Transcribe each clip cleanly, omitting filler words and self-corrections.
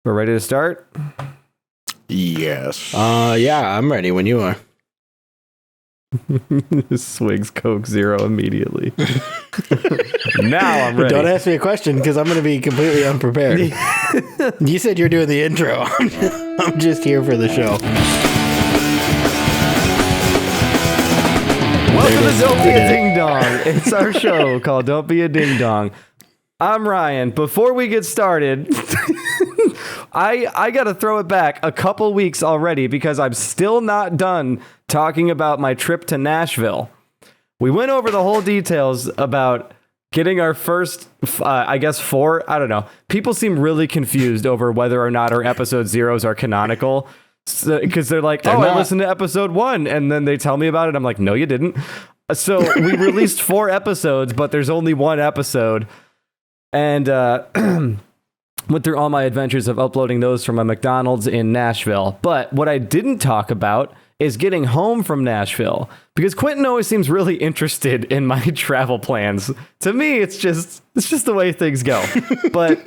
We're ready to start? Yes. Yeah, I'm ready when you are. Swigs Coke Zero immediately. Now I'm ready. Don't ask me a question because I'm going to be completely unprepared. You said you're doing the intro. I'm just here for the show. Welcome to Don't Be a Ding Dong. It's our show called Don't Be a Ding Dong. I'm Ryan. Before we get started, I got to throw it back a couple weeks already because I'm still not done talking about my trip to Nashville. We went over the whole details about getting our first, I guess, 4. I don't know. People seem really confused over whether or not our episode zeros are canonical. Because they're like, I listened to episode 1, and then they tell me about it. I'm like, no, you didn't. So we released 4 episodes, but there's only 1 episode. And went through all my adventures of uploading those from a McDonald's in Nashville. But what I didn't talk about is getting home from Nashville, because Quentin always seems really interested in my travel plans. To me, it's just the way things go. But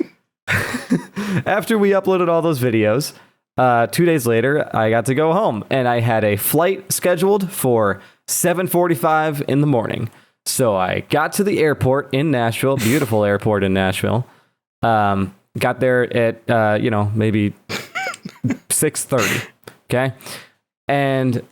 after we uploaded all those videos, 2 days later, I got to go home, and I had a flight scheduled for 7:45 in the morning. So I got to the airport in Nashville, beautiful airport in Nashville. Got there at, maybe 6:30. Okay. And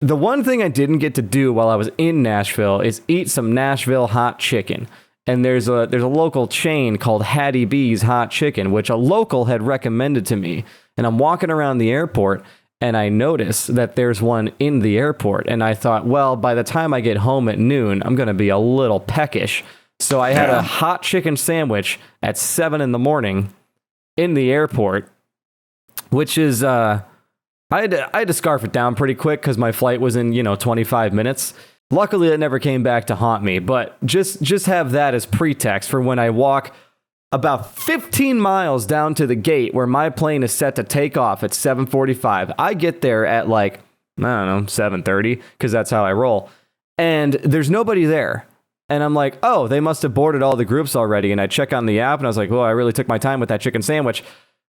the one thing I didn't get to do while I was in Nashville is eat some Nashville hot chicken. And there's a local chain called Hattie B's Hot Chicken, which a local had recommended to me. And I'm walking around the airport, and I notice that there's one in the airport. And I thought, well, by the time I get home at noon, I'm going to be a little peckish. So I had a hot chicken sandwich at 7 in the morning in the airport, which is, I had to scarf it down pretty quick because my flight was in, 25 minutes. Luckily, it never came back to haunt me, but just have that as pretext for when I walk about 15 miles down to the gate where my plane is set to take off at 7:45. I get there at 7:30, because that's how I roll. And there's nobody there. And I'm like, oh, they must have boarded all the groups already. And I check on the app, and I was like, well, I really took my time with that chicken sandwich,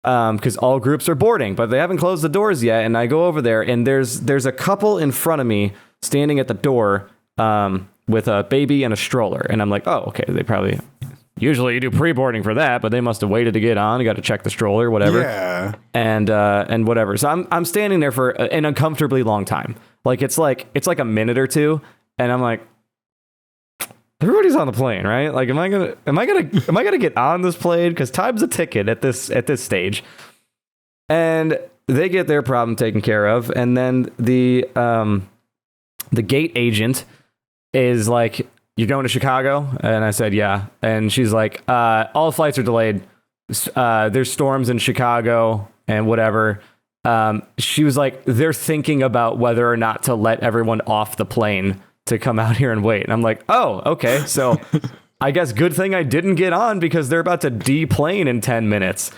because all groups are boarding, but they haven't closed the doors yet. And I go over there, and there's a couple in front of me standing at the door with a baby and a stroller. And I'm like, oh, okay, they probably... Usually you do pre-boarding for that, but they must have waited to get on. You got to check the stroller, whatever. Yeah. And whatever. So I'm standing there for an uncomfortably long time. It's like a minute or two, and I'm like, everybody's on the plane, right? Like, am I gonna get on this plane? Because time's a ticket at this stage. And they get their problem taken care of, and then the gate agent is like, you're going to Chicago? And I said, yeah. And she's like, all flights are delayed. There's storms in Chicago and whatever. She was like, they're thinking about whether or not to let everyone off the plane to come out here and wait. And I'm like, oh, okay. So I guess good thing I didn't get on, because they're about to deplane in 10 minutes.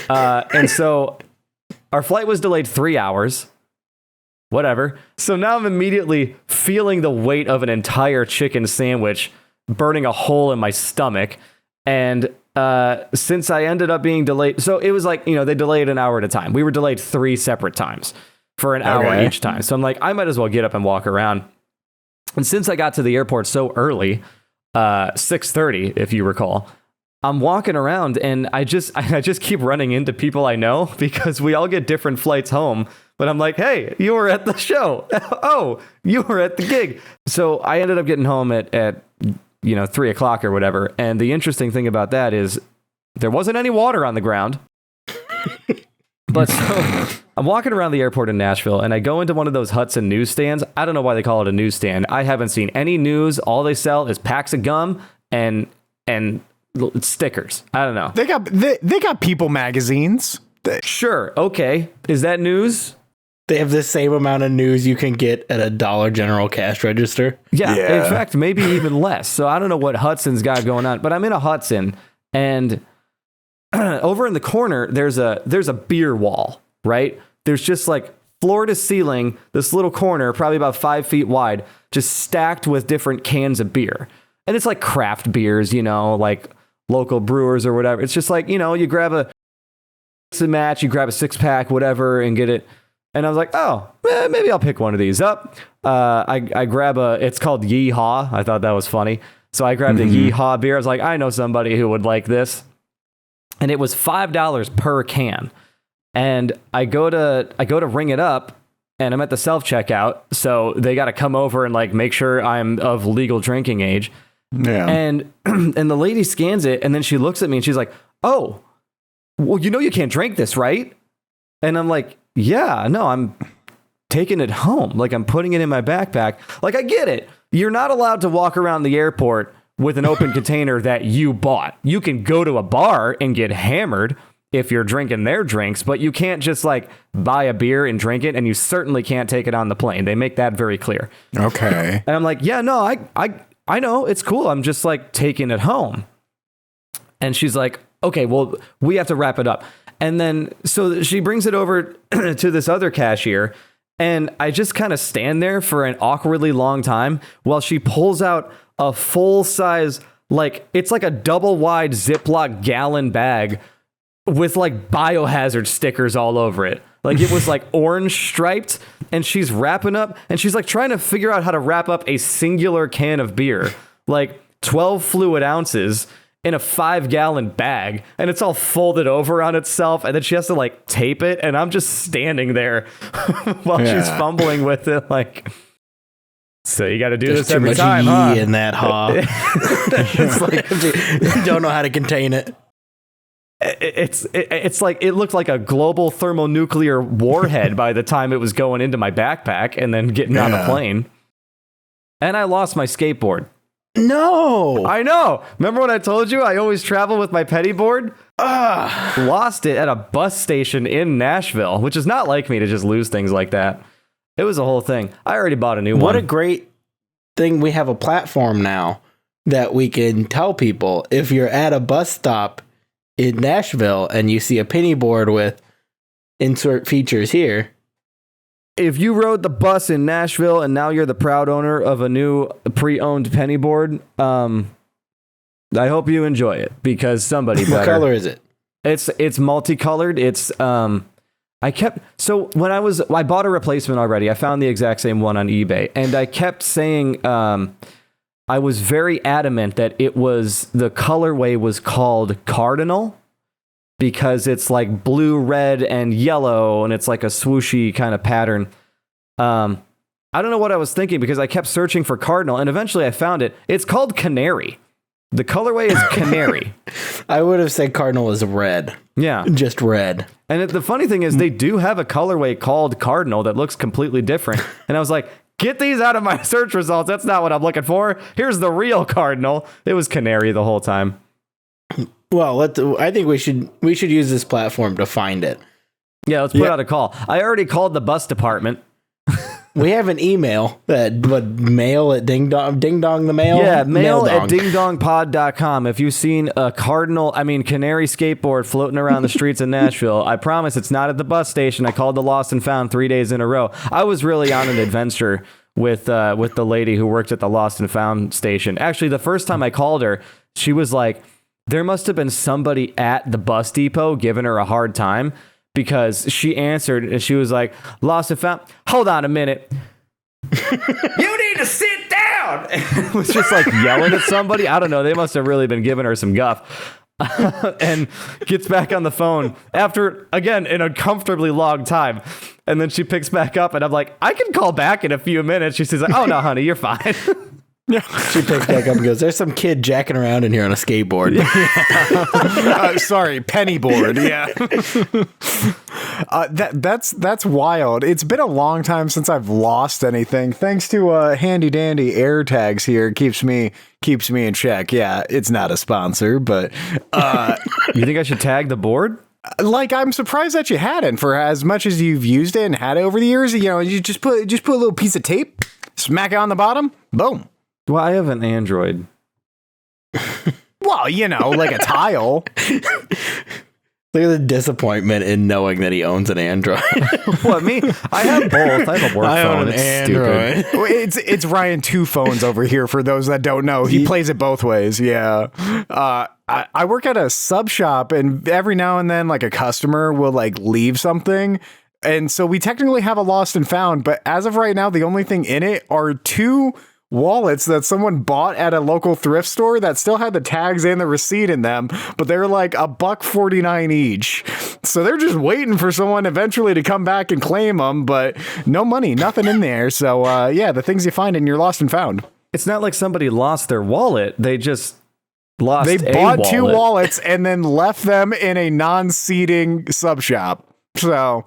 And so our flight was delayed 3 hours. Whatever. So now I'm immediately feeling the weight of an entire chicken sandwich burning a hole in my stomach. And since I ended up being delayed, so it was like, they delayed an hour at a time. We were delayed 3 separate times for an hour each time. So I'm like, I might as well get up and walk around. And since I got to the airport so early, 6:30, if you recall, I'm walking around, and I just keep running into people I know, because we all get different flights home. But I'm like, hey, you were at the show. Oh, you were at the gig. So I ended up getting home at 3 o'clock or whatever. And the interesting thing about that is there wasn't any water on the ground. But so I'm walking around the airport in Nashville, and I go into one of those Hudson newsstands. I don't know why they call it a newsstand. I haven't seen any news. All they sell is packs of gum and stickers. I don't know. They got People magazines. Sure. Okay. Is that news? They have the same amount of news you can get at a Dollar General cash register. Yeah. In fact, maybe even less. So I don't know what Hudson's got going on, but I'm in a Hudson, and over in the corner, there's a beer wall, right? There's just like floor to ceiling, this little corner, probably about 5 feet wide, just stacked with different cans of beer. And it's like craft beers, like local brewers or whatever. It's just like, you grab It's a match. You grab a 6-pack, whatever, and get it. And I was like, oh, maybe I'll pick one of these up. I grab it's called Yeehaw. I thought that was funny. So I grabbed a Yeehaw beer. I was like, I know somebody who would like this. And it was $5 per can. And I go to ring it up, and I'm at the self-checkout. So they got to come over and like make sure I'm of legal drinking age. Yeah. And the lady scans it, and then she looks at me and she's like, oh, well, you know you can't drink this, right? And I'm like, yeah, no, I'm taking it home. Like, I'm putting it in my backpack. Like, I get it. You're not allowed to walk around the airport with an open container that you bought. You can go to a bar and get hammered if you're drinking their drinks, but you can't just like buy a beer and drink it, and you certainly can't take it on the plane. They make that very clear. Okay. And I'm like, yeah, no, I know, it's cool. I'm just like taking it home. And she's like, okay, well, we have to wrap it up. And then, so she brings it over to this other cashier, and I just kind of stand there for an awkwardly long time while she pulls out a full size, like, it's like a double wide Ziploc gallon bag with like biohazard stickers all over it. Like, it was like orange striped, and she's wrapping up, and she's like trying to figure out how to wrap up a singular can of beer, like 12 fluid ounces in a 5-gallon bag, and it's all folded over on itself, and then she has to like tape it, and I'm just standing there while she's fumbling with it, like, so you got to do this every time, huh? In that It's like you don't know how to contain it. It's like it looked like a global thermonuclear warhead by the time it was going into my backpack and then getting on the plane. And I lost my skateboard. No, I know. Remember when I told you I always travel with my penny board? Lost it at a bus station in Nashville, which is not like me to just lose things like that. It was a whole thing. I already bought a new one. What a great thing. We have a platform now that we can tell people if you're at a bus stop in Nashville and you see a penny board with insert features here. If you rode the bus in Nashville and now you're the proud owner of a new pre-owned penny board, I hope you enjoy it, because somebody better. What color is it? It's multicolored. It's when I bought a replacement already. I found the exact same one on eBay, and I kept saying I was very adamant that the colorway was called Cardinal, because it's like blue, red, and yellow, and it's like a swooshy kind of pattern. I don't know what I was thinking, because I kept searching for Cardinal, and eventually I found it. It's called Canary. The colorway is Canary. I would have said Cardinal is red. Yeah. Just red. And the funny thing is, they do have a colorway called Cardinal that looks completely different. And I was like, get these out of my search results. That's not what I'm looking for. Here's the real Cardinal. It was Canary the whole time. Well, I think we should use this platform to find it. Yeah, let's put out a call. I already called the bus department. We have an email mail at ding dong the mail. Yeah, mail at dingdongpod.com. If you've seen a Canary skateboard floating around the streets of Nashville, I promise it's not at the bus station. I called the Lost and Found 3 days in a row. I was really on an adventure with the lady who worked at the Lost and Found station. Actually, the first time I called her, she was like, there must have been somebody at the bus depot giving her a hard time, because she answered and she was like, Lost and Found, hold on a minute. You need to sit down. It was just like yelling at somebody. I don't know. They must have really been giving her some guff. And gets back on the phone after, again, an uncomfortably long time. And then she picks back up, and I'm like, I can call back in a few minutes. She says, oh, no, honey, you're fine. She picks back up and goes, there's some kid jacking around in here on a skateboard. Sorry, penny board. Yeah. That's wild. It's been a long time since I've lost anything. Thanks to handy dandy AirTags here, keeps me in check. Yeah, it's not a sponsor, but you think I should tag the board? Like, I'm surprised that you hadn't, for as much as you've used it and had it over the years. You know, you just put a little piece of tape, smack it on the bottom, boom. Well, I have an Android. Well, you know, like a tile. Look at the disappointment in knowing that he owns an Android. What, me? I have both. I have a work I phone. own an It's Android. stupid. It's Ryan two phones over here for those that don't know. He plays it both ways. Yeah. I work at a sub shop, and every now and then like a customer will like leave something. And so we technically have a lost and found, but as of right now, the only thing in it are 2 wallets that someone bought at a local thrift store that still had the tags and the receipt in them, but they're like $1.49 each. So they're just waiting for someone eventually to come back and claim them, but no money, nothing in there. So yeah, the things you find in your lost and found. It's not like somebody lost their wallet. They just lost They bought wallet. 2 wallets and then left them in a non-seating sub shop. So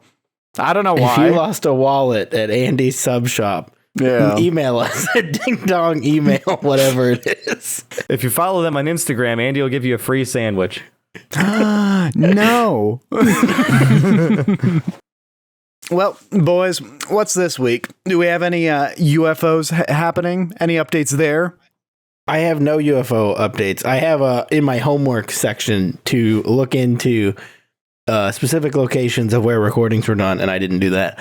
I don't know why. If you lost a wallet at Andy's sub shop, Yeah. email us at ding dong email, whatever it is. If you follow them on Instagram, Andy will give you a free sandwich. No. Well, boys, what's this week? Do we have any UFOs happening? Any updates there? I have no UFO updates. I have in my homework section to look into specific locations of where recordings were done, and I didn't do that.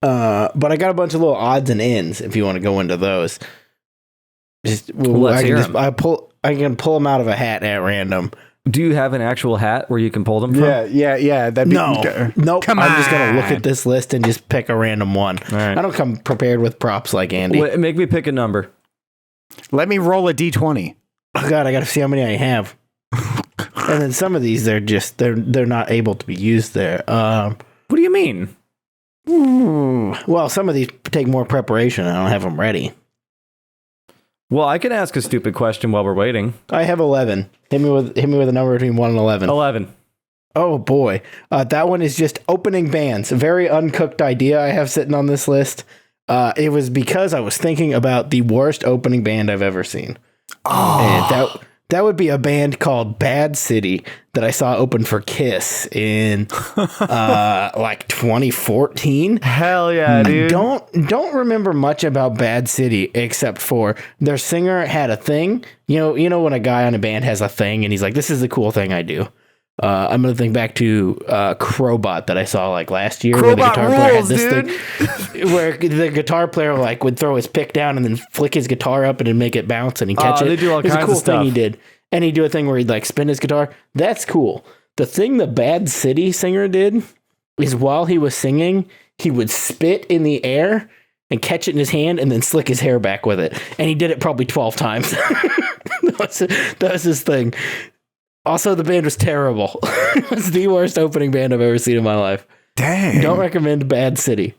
But I got a bunch of little odds and ends if you want to go into those. Let's hear 'em. I can pull them out of a hat at random. Do you have an actual hat where you can pull them from? Yeah. That'd be, Nope. Come I'm just gonna look on. at this list and just pick a random one. All right. I don't come prepared with props like Andy. Wait, make me pick a number. Let me roll a d20. Oh God, I got to see how many I have. And then some of these, they're not able to be used there. What do you mean? Well, some of these take more preparation. I don't have them ready. Well, I can ask a stupid question while we're waiting. I have 11. Hit me with a number between 1 and 11. 11. Oh boy, that one is just opening bands. A very uncooked idea I have sitting on this list. It was because I was thinking about the worst opening band I've ever seen. And that would be a band called Bad City that I saw open for Kiss in like 2014. Hell yeah, dude. Don't remember much about Bad City except for their singer had a thing. You know when a guy on a band has a thing and he's like, "This is the cool thing I do." I'm gonna think back to Crowbot that I saw like last year. Crowbot where the guitar player rules, had this thing where the guitar player like would throw his pick down and then flick his guitar up and then make it bounce and he'd catch it. They do all It was kinds a cool of stuff. thing he did. And he'd do a thing where he'd like spin his guitar. That's cool. The thing the Bad City singer did is while he was singing, he would spit in the air and catch it in his hand and then slick his hair back with it. And he did it probably 12 times. That was his thing. Also, the band was terrible. It was the worst opening band I've ever seen in my life. Dang. Don't recommend Bad City.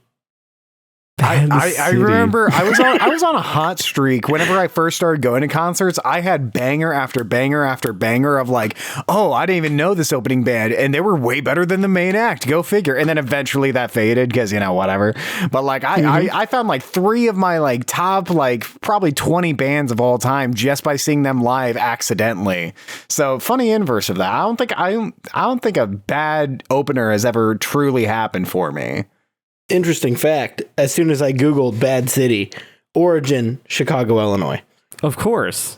I remember I was on a hot streak whenever I first started going to concerts. I had banger after banger after banger of like, oh, I didn't even know this opening band, and they were way better than the main act. Go figure. And then eventually that faded because whatever. But like I found like 3 of my like top like probably 20 bands of all time just by seeing them live accidentally. So funny inverse of that. I don't think a bad opener has ever truly happened for me. Interesting fact, as soon as I Googled Bad City, origin, Chicago, Illinois. Of course.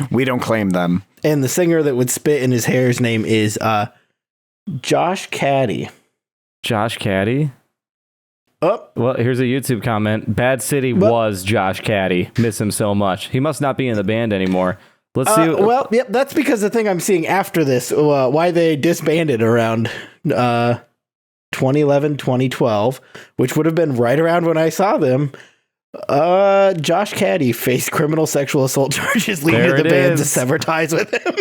We don't claim them. And the singer that would spit in his hair's name is Josh Caddy. Josh Caddy? Oh, Well, here's a YouTube comment. Bad City was Josh Caddy. Miss him so much. He must not be in the band anymore. Let's see. well, yep, that's because the thing I'm seeing after this, why they disbanded around 2011, 2012, which would have been right around when I saw them. Josh Caddy faced criminal sexual assault charges, leading There to the it band to is. sever ties with him.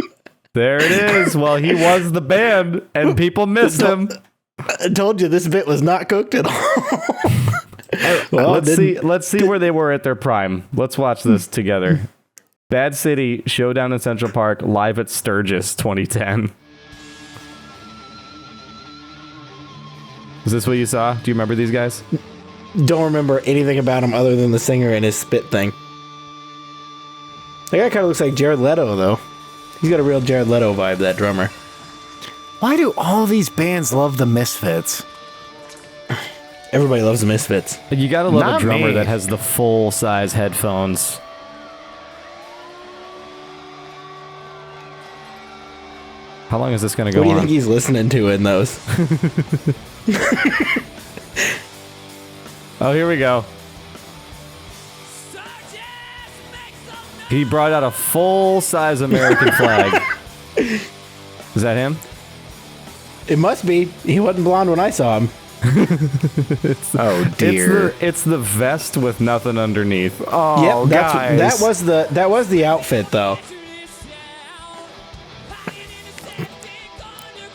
There it is. Well, he was the band, and people miss him. I told you this bit was not cooked at all. Well, Let's see where they were at their prime. Let's watch this together. Bad City Showdown in Central Park live at Sturgis 2010. Is this what you saw? Do you remember these guys? Don't remember anything about him other than the singer and his spit thing. That guy kind of looks like Jared Leto, though. He's got a real Jared Leto vibe, that drummer. Why do all these bands love the Misfits? Everybody loves the Misfits. You gotta love Not a drummer me. that has the full size headphones. How long is this going to go What do you on? think he's listening to in those? Oh, here we go. He brought out a full-size American flag. Is that him? It must be. He wasn't blonde when I saw him. Oh dear. It's the vest with nothing underneath. Oh, Yep, guys. that was the outfit though.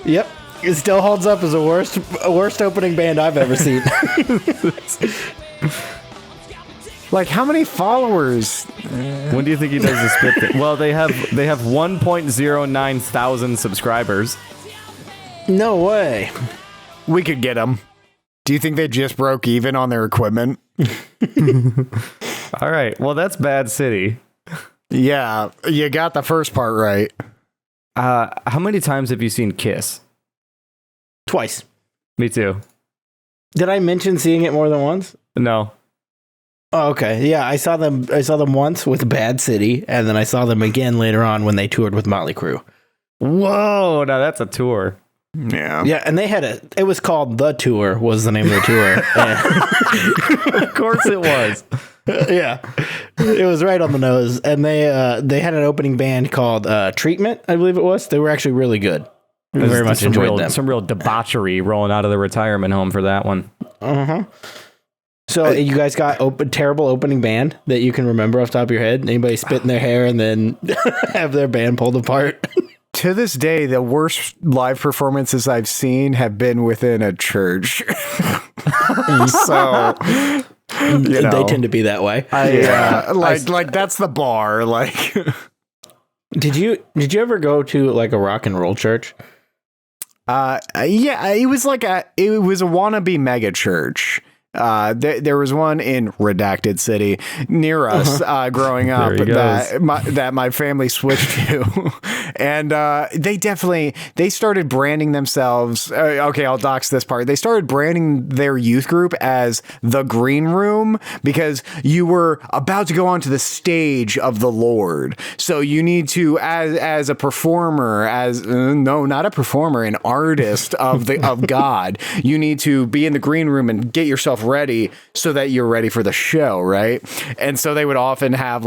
Yep, it still holds up as a worst opening band I've ever seen. Like, how many followers? When do you think he does the spit thing? Well, they have 1.09 thousand subscribers. No way. We could get them. Do you think they just broke even on their equipment? All right. Well, that's Bad City. Yeah, you got the first part right. How many times have you seen Kiss? Twice. Me too. Did I mention seeing it more than once? No. Oh, okay. Yeah, I saw them once with Bad City, and then I saw them again later on when they toured with Motley Crue. Whoa, now that's a tour. Yeah. Yeah, and they had it was called The Tour, was the name of the tour. Of course it was. Yeah. It was right on the nose. And they had an opening band called Treatment, I believe it was. They were actually really good. I very much enjoyed them. Some real debauchery rolling out of the retirement home for that one. Uh-huh. So you guys got terrible opening band that you can remember off the top of your head? Anybody spit in their hair and then have their band pulled apart? To this day, the worst live performances I've seen have been within a church. So, you know, They tend to be that way. yeah, like that's the bar. Like, Did you ever go to like a rock and roll church? yeah, it was a wannabe mega church. There was one in Redacted City near us growing up that my family switched to, and they started branding themselves. Okay, I'll dox this part. They started branding their youth group as the Green Room because you were about to go onto the stage of the Lord, so you need to as a performer, no, not a performer, an artist of God. You need to be in the Green Room and get yourself ready so that you're ready for the show, right? And so they would often have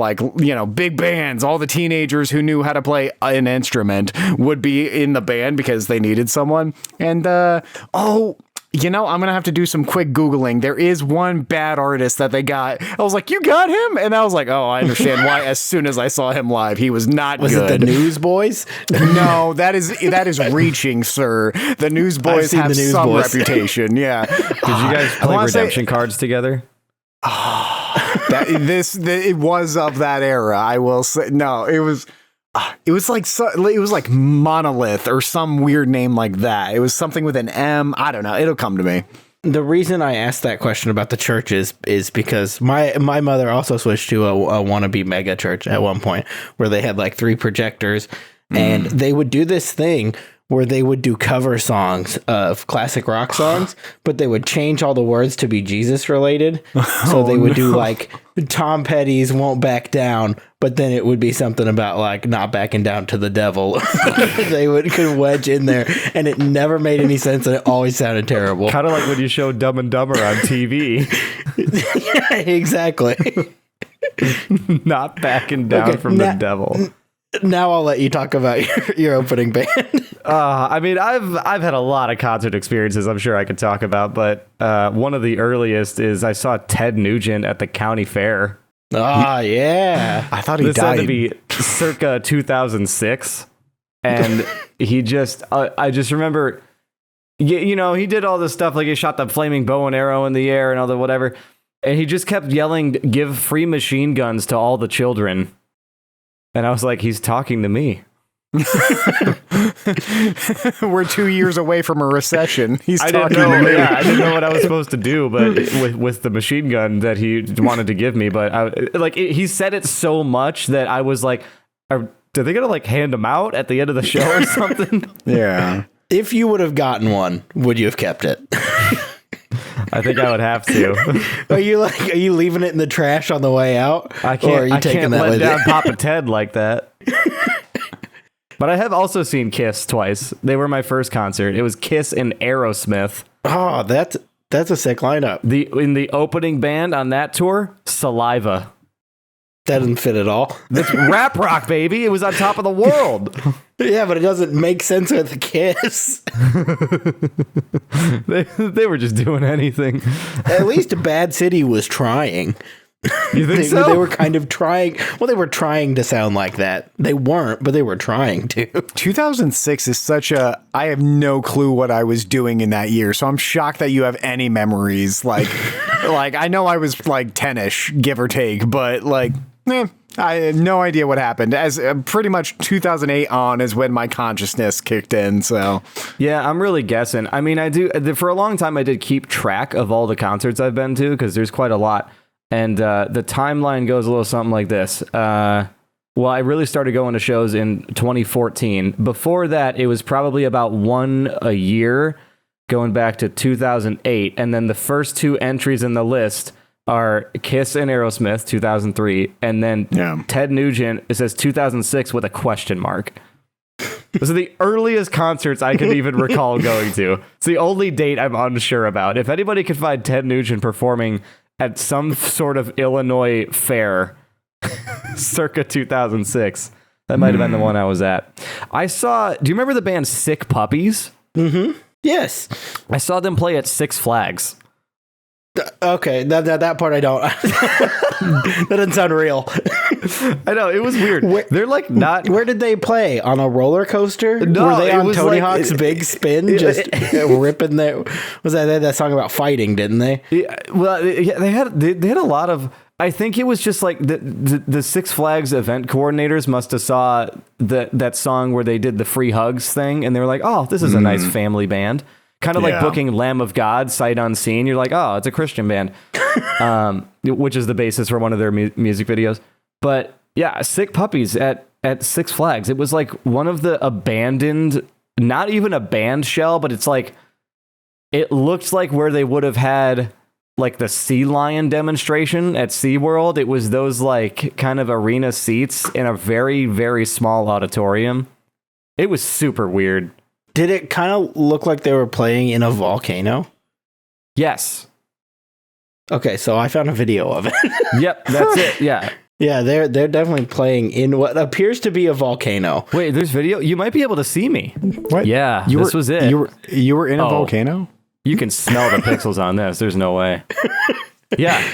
big bands. All the teenagers who knew how to play an instrument would be in the band because they needed someone. And I'm gonna have to do some quick Googling. There is one bad artist that they got. I was like, you got him? And I was like, oh, I understand why. As soon as I saw him live, he was not Was good. it the Newsboys? No, that is reaching, sir. The Newsboys have some reputation. Yeah. Did you guys play redemption cards together? It was of that era. I will say. No, it was like Monolith or some weird name like that. It was something with an M. I don't know. It'll come to me. The reason I asked that question about the churches is because my mother also switched to a wannabe mega church at one point where they had like 3 projectors and they would do this thing where they would do cover songs of classic rock songs, but they would change all the words to be Jesus related. So they would do like Tom Petty's Won't Back Down, but then it would be something about like not backing down to the devil. They could wedge in there and it never made any sense and it always sounded terrible. Kind of like when you show Dumb and Dumber on TV. Yeah, exactly. Not backing down from the devil. Now I'll let you talk about your opening band. I mean, I've had a lot of concert experiences I'm sure I could talk about, but one of the earliest is I saw Ted Nugent at the county fair. Oh, yeah. I thought he This died. had to be circa 2006. And I just remember, he did all this stuff, like he shot the flaming bow and arrow in the air and all the whatever. And he just kept yelling, give free machine guns to all the children. And I was like, he's talking to me. We're 2 years away from a recession. He's talking to me. Yeah, I didn't know what I was supposed to do, but with the machine gun that he wanted to give me. But he said it so much that I was like, are they gonna like hand him out at the end of the show or something? Yeah. If you would have gotten one, would you have kept it? I think I would have to. Are you leaving it in the trash on the way out? I can't. Or are you I taking can't that let with down you? Papa Ted like that. But I have also seen Kiss twice. They were my first concert. It was Kiss and Aerosmith. Oh, that's a sick lineup. In the opening band on that tour, Saliva. That doesn't fit at all. That's rap rock, baby. It was on top of the world. Yeah, but it doesn't make sense with Kiss. They were just doing anything. At least Bad City was trying. You think so? They were kind of trying. Well, they were trying to sound like that. They weren't, but they were trying to. 2006 is such a... I have no clue what I was doing in that year, so I'm shocked that you have any memories. Like, I know I was like 10-ish, give or take, but like... I have no idea what happened. As pretty much 2008 on is when my consciousness kicked in. So yeah, I'm really guessing. I mean, I do for a long time. I did keep track of all the concerts I've been to because there's quite a lot, and the timeline goes a little something like this. Well, I really started going to shows in 2014. Before that, it was probably about one a year, going back to 2008, and then the first two entries in the list are Kiss and Aerosmith, 2003, and then Ted Nugent, it says 2006 with a question mark. Those are the earliest concerts I can even recall going to. It's the only date I'm unsure about. If anybody could find Ted Nugent performing at some sort of Illinois fair circa 2006, that might have been the one I was at. Do you remember the band Sick Puppies? Mm-hmm. Yes. I saw them play at Six Flags. Okay, that part I don't. That doesn't sound real. I know, it was weird. They're like not. Where did they play? On a roller coaster? No, were they on Tony like, Hawk's Big Spin, just ripping their? Was that song about fighting? Didn't they? Yeah, well, they had a lot of. I think it was just like the Six Flags event coordinators must have saw that song where they did the free hugs thing, and they were like, "Oh, this is a nice family band." Kind of like booking Lamb of God sight unseen. You're like, oh, it's a Christian band, which is the basis for one of their music videos. But yeah, Sick Puppies at Six Flags. It was like one of the abandoned, not even a band shell, but it's like, it looked like where they would have had like the Sea Lion demonstration at SeaWorld. It was those like kind of arena seats in a very, very small auditorium. It was super weird. Did it kind of look like they were playing in a volcano? Yes. Okay, so I found a video of it. Yep, that's it. Yeah. Yeah, they're definitely playing in what appears to be a volcano. Wait, there's video? You might be able to see me. What? Yeah, this was it. You were in a volcano? You can smell the pixels on this. There's no way. Yeah.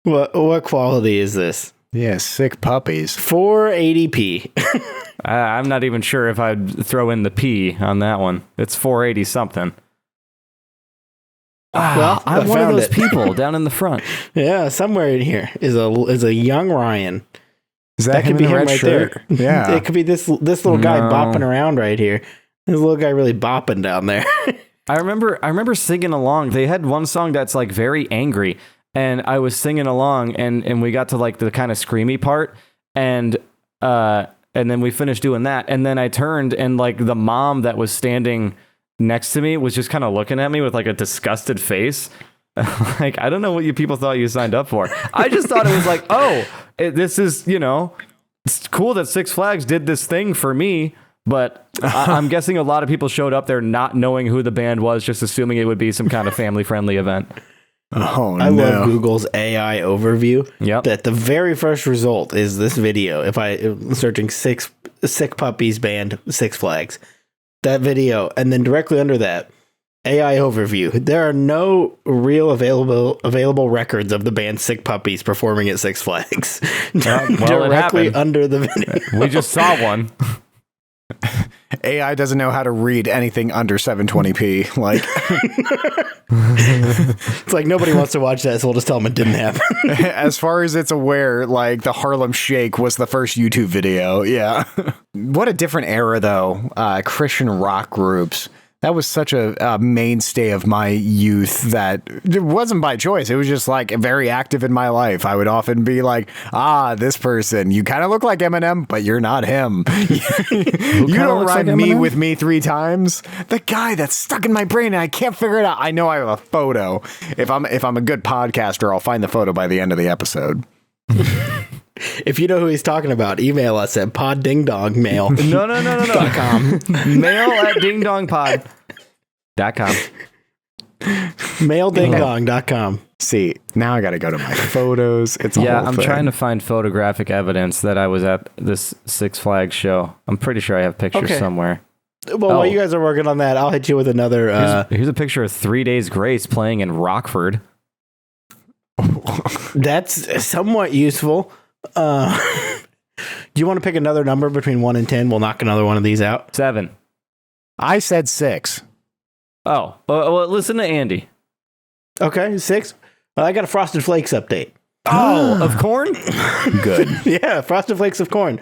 What quality is this? Yeah, Sick Puppies. 480p. I'm not even sure if I'd throw in the P on that one. It's 480 something. Well, I'm one of those people down in the front. Yeah, somewhere in here is a young Ryan. Is that could be him right shirt? there. Yeah. It could be this little guy bopping around right here. This little guy really bopping down there. I remember singing along. They had one song that's like very angry, and I was singing along, and we got to like the kind of screamy part, and then we finished doing that, and then I turned, and like the mom that was standing next to me was just kind of looking at me with like a disgusted face. Like, I don't know what you people thought you signed up for. I just thought it was like, this is, it's cool that Six Flags did this thing for me, but I'm guessing a lot of people showed up there not knowing who the band was, just assuming it would be some kind of family-friendly event. Oh, I love Google's AI overview. Yep. That the very first result is this video. If I'm searching Sick Puppies band Six Flags, that video, and then directly under that, AI overview. There are no real available records of the band Sick Puppies performing at Six Flags. Directly under the video. We just saw one. AI doesn't know how to read anything under 720p. Like, it's like nobody wants to watch that, so we'll just tell them it didn't happen. As far as it's aware, like the Harlem Shake was the first YouTube video. Yeah. What a different era, though. Christian rock groups. That was such a mainstay of my youth that it wasn't by choice. It was just like very active in my life. I would often be like, this person, you kind of look like Eminem, but you're not him. You don't rhyme me with me 3 times. The guy that's stuck in my brain and I can't figure it out. I know I have a photo. If I'm a good podcaster, I'll find the photo by the end of the episode. If you know who he's talking about, email us at poddingdongmail.com. No. Mail@dingdongpod.com. Maildingdong.com. See, now I got to go to my photos. It's a whole I'm thing. trying to find photographic evidence that I was at this Six Flags show. I'm pretty sure I have pictures somewhere. Well, while you guys are working on that, I'll hit you with another. Here's a picture of 3 Days Grace playing in Rockford. That's somewhat useful. Do you want to pick another number between 1 and 10? We'll knock another one of these out. 7. I said 6. Oh, well, listen to Andy. Okay, 6. I got a Frosted Flakes update. Oh, of corn? Good. Yeah, Frosted Flakes of corn.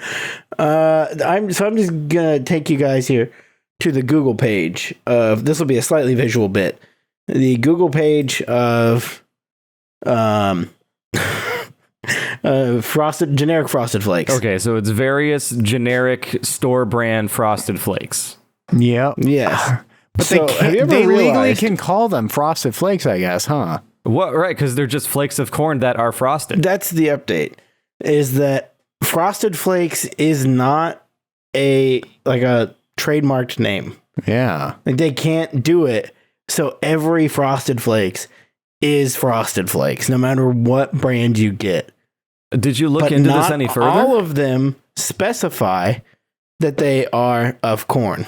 I'm just gonna take you guys here to the Google page of. This will be a slightly visual bit. The Google page of generic Frosted Flakes. Okay, so it's various generic store brand Frosted Flakes. Yep. Yes. But So, have you ever they legally realized- can call them Frosted Flakes, I guess, huh? What? Right, because they're just flakes of corn that are frosted. That's the update. Is that Frosted Flakes is not a trademarked name. Yeah. Like they can't do it. So every Frosted Flakes is Frosted Flakes, no matter what brand you get. Did you look But into this not any further? all of them specify that they are of corn.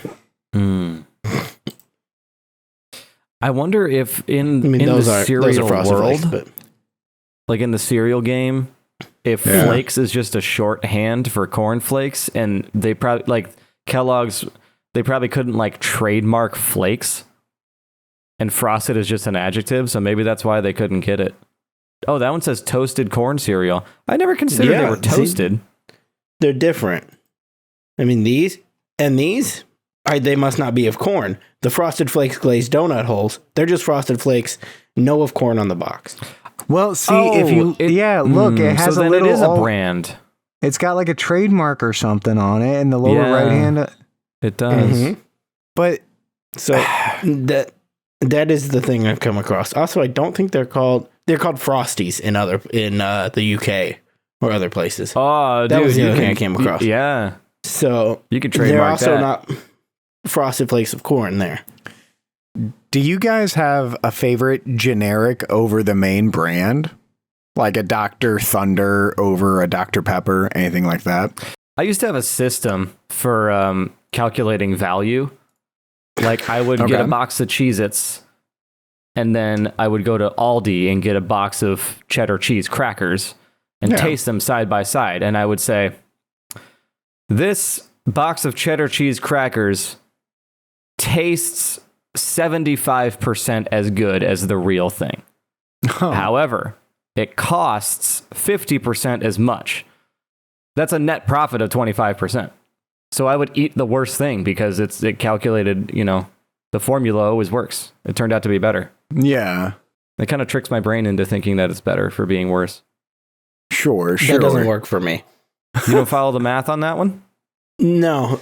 I wonder if in the those are cereal Frosted world, Flakes, but like in the cereal game, if flakes is just a shorthand for corn flakes, and they probably like Kellogg's, they probably couldn't like trademark flakes, and frosted is just an adjective, so maybe that's why they couldn't get it. Oh, that one says toasted corn cereal. I never considered they were toasted. they're different. I mean, these and these, they must not be of corn. The Frosted Flakes glazed donut holes, they're just Frosted Flakes, no of corn on the box. Well, see, if you... look, it has so a then little... it is a brand. It's got like a trademark or something on it in the lower right hand. It does. Mhm. But... So that is the thing I've come across. Also, I don't think they're called Frosties in the UK or other places. Oh, That dude, was the you other thing can- I came across. Yeah, So you can they're trademark also that. not Frosted Flakes of corn there. Do you guys have a favorite generic over the main brand? Like a Dr. Thunder over a Dr. Pepper, anything like that? I used to have a system for calculating value. Like I would get a box of Cheez-Its, and then I would go to Aldi and get a box of cheddar cheese crackers and taste them side by side. And I would say, this box of cheddar cheese crackers tastes 75% as good as the real thing. However, it costs 50% as much. That's a net profit of 25%. So I would eat the worst thing because it calculated, the formula always works. It turned out to be better. Yeah. It kind of tricks my brain into thinking that it's better for being worse. Sure. That doesn't work for me. You don't follow the math on that one? No,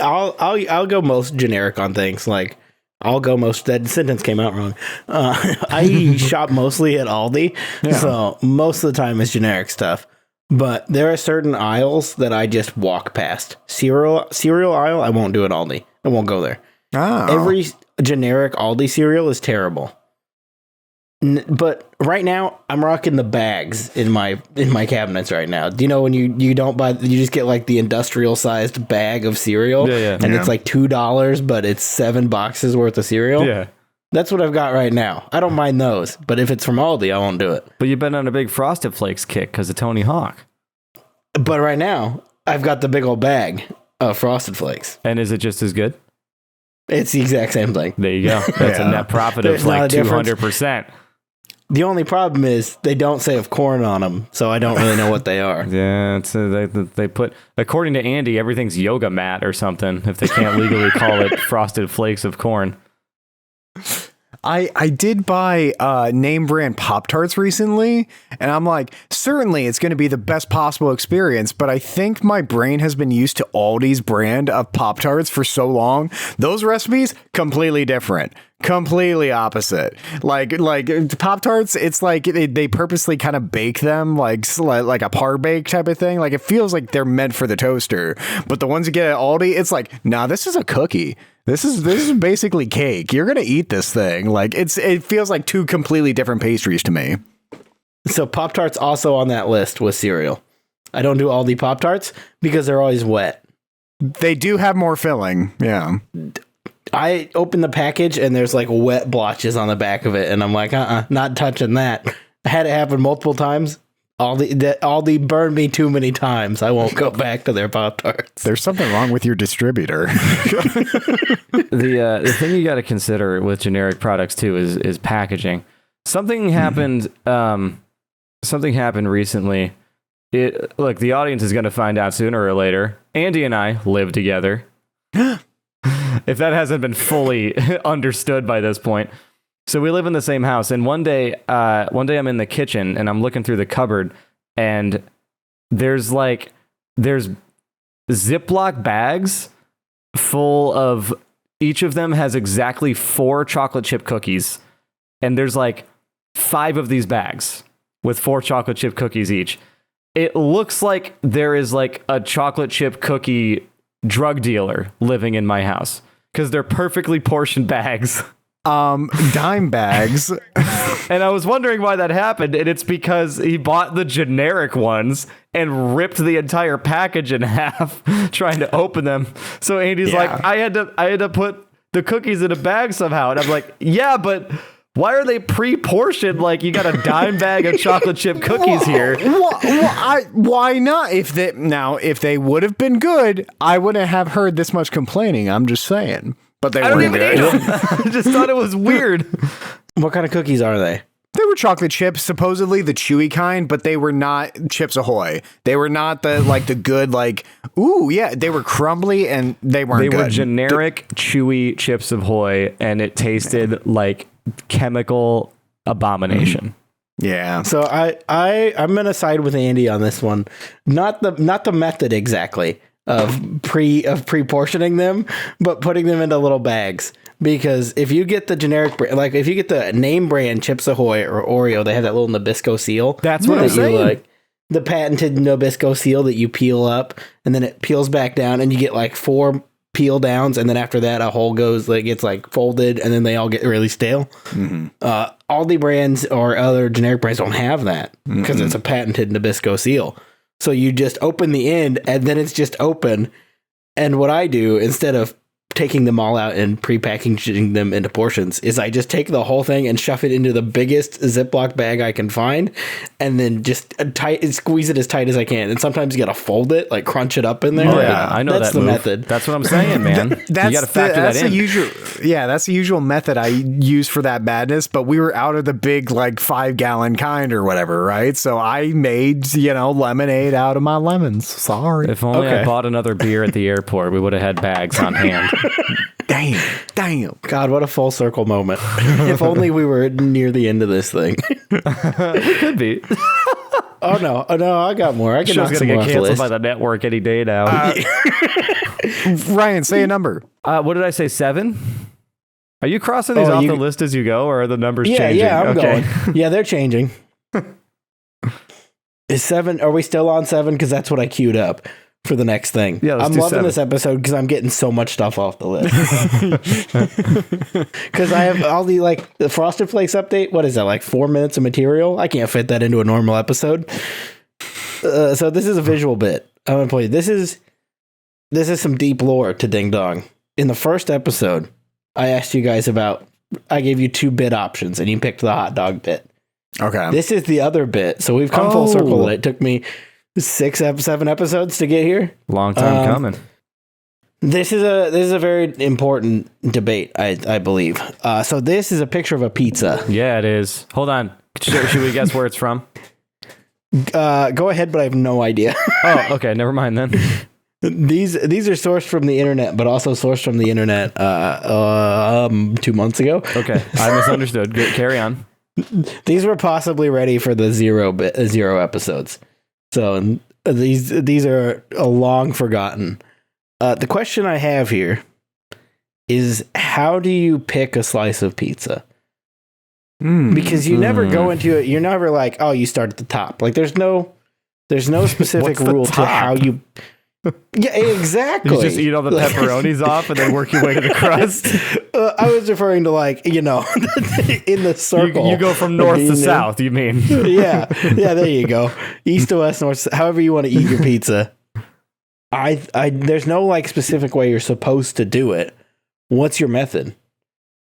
I'll go most generic on things. Like I'll go most. That sentence came out wrong. I shop mostly at Aldi, so most of the time it's generic stuff. But there are certain aisles that I just walk past. Cereal aisle, I won't do at Aldi. I won't go there. Oh. Every generic Aldi cereal is terrible. But right now, I'm rocking the bags in my cabinets right now. Do you know when you don't buy, you just get like the industrial sized bag of cereal, and it's like $2, but it's 7 boxes worth of cereal. Yeah. That's what I've got right now. I don't mind those, but if it's from Aldi, I won't do it. But you've been on a big Frosted Flakes kick because of Tony Hawk. But right now, I've got the big old bag of Frosted Flakes. And is it just as good? It's the exact same thing. There you go. That's a net profit There's of like not a difference. 200%. The only problem is they don't say of corn on them, so I don't really know what they are. Yeah, they put, according to Andy, everything's yoga mat or something if they can't legally call it Frosted Flakes of corn. I did buy name brand Pop-Tarts recently, and I'm like, certainly it's going to be the best possible experience, but I think my brain has been used to Aldi's brand of Pop-Tarts for so long. Those recipes, completely different. Completely opposite. Like Pop-Tarts, it's like they purposely kind of bake them like a par bake type of thing. Like it feels like they're meant for the toaster. But the ones you get at Aldi, it's like, nah, this is a cookie. This is basically cake. You're gonna eat this thing. Like it feels like two completely different pastries to me. So Pop-Tarts also on that list with cereal. I don't do Aldi Pop-Tarts because they're always wet. They do have more filling. Yeah. I open the package and there's like wet blotches on the back of it, and I'm like, not touching that. I had it happen multiple times. Aldi burned me too many times. I won't go back to their Pop-Tarts. There's something wrong with your distributor. The thing you got to consider with generic products too is packaging. Something happened. Something happened recently. Look, the audience is going to find out sooner or later. Andy and I live together. If that hasn't been fully understood by this point. So we live in the same house, and one day I'm in the kitchen and I'm looking through the cupboard, and there's Ziploc bags full of, each of them has exactly 4 chocolate chip cookies, and there's like 5 of these bags with 4 chocolate chip cookies each. It looks like there is like a chocolate chip cookie drug dealer living in my house, because they're perfectly portioned bags. Dime bags. And I was wondering why that happened, and it's because he bought the generic ones and ripped the entire package in half trying to open them. So Andy's like, I had to put the cookies in a bag somehow. And I'm like, yeah, but why are they pre-portioned? Like, you got a dime bag of chocolate chip cookies here. Why not? If they would have been good, I wouldn't have heard this much complaining. I'm just saying. But they weren't good. I just thought it was weird. What kind of cookies are they? They were chocolate chips, supposedly the chewy kind, but they were not Chips Ahoy. They were not the good, they were crumbly and they weren't good. They were generic, chewy Chips Ahoy, and it tasted like chemical abomination. Yeah. So I'm gonna side with Andy on this one. Not the method exactly of pre-portioning them, but putting them into little bags. Because if you get the generic, like if you get the name brand Chips Ahoy or Oreo, they have that little Nabisco seal. That's what I'm saying. Like the patented Nabisco seal that you peel up and then it peels back down, and you get like 4 peel downs, and then after that a hole gets like folded, and then they all get really stale. Aldi brands or other generic brands don't have that because it's a patented Nabisco seal. So you just open the end and then it's just open. And what I do, instead of taking them all out and pre-packaging them into portions, is I just take the whole thing and shove it into the biggest Ziploc bag I can find, and then just squeeze it as tight as I can. And sometimes you got to fold it, like crunch it up in there. Oh, yeah, I know that's that the move. method. That's what I'm saying, man. You got to factor that in. That's the usual method I use for that madness. But we were out of the big 5-gallon kind or whatever, right? So I made lemonade out of my lemons. Sorry. If only I bought another beer at the airport, we would have had bags on hand. Damn. God, what a full circle moment. If only we were near the end of this thing. We could be. Oh, no, I got more. I can knock some get more off the canceled list. by the network any day now. Ryan, say a number. What did I say, 7? Are you crossing these off the list as you go, or are the numbers changing? Yeah, I'm going. Yeah, they're changing. Is 7, are we still on 7? Because that's what I queued up for the next thing. Yeah, I'm loving 7. this episode because I'm getting so much stuff off the list. Because I have all the Frosted Flakes update. What is that, like 4 minutes of material? I can't fit that into a normal episode. So this is a visual bit. I'm going to play. This is some deep lore to Ding Dong. In the first episode, I asked you guys I gave you 2 bit options, and you picked the hot dog bit. Okay. This is the other bit. So we've come full circle. It took me 7 episodes to get here. Long time coming. This is a very important debate, I believe. So this is a picture of a pizza. Yeah, it is. Hold on. Should we guess where it's from? Go ahead, but I have no idea. Oh, okay. Never mind then. These are sourced from the internet, but also sourced from the internet 2 months ago. Okay, I misunderstood. Good, carry on. These were possibly ready for the zero episodes. So these are long forgotten. The question I have here is, how do you pick a slice of pizza? Because you never go into it. You're never like, oh, you start at the top. Like there's no specific rule to how you. Yeah, exactly. You just eat all the pepperonis off and then work your way to the crust. I was referring to like, in the circle. You go from north to south, you mean? Yeah, there you go. East to west, north, however you want to eat your pizza. There's no like specific way you're supposed to do it. What's your method?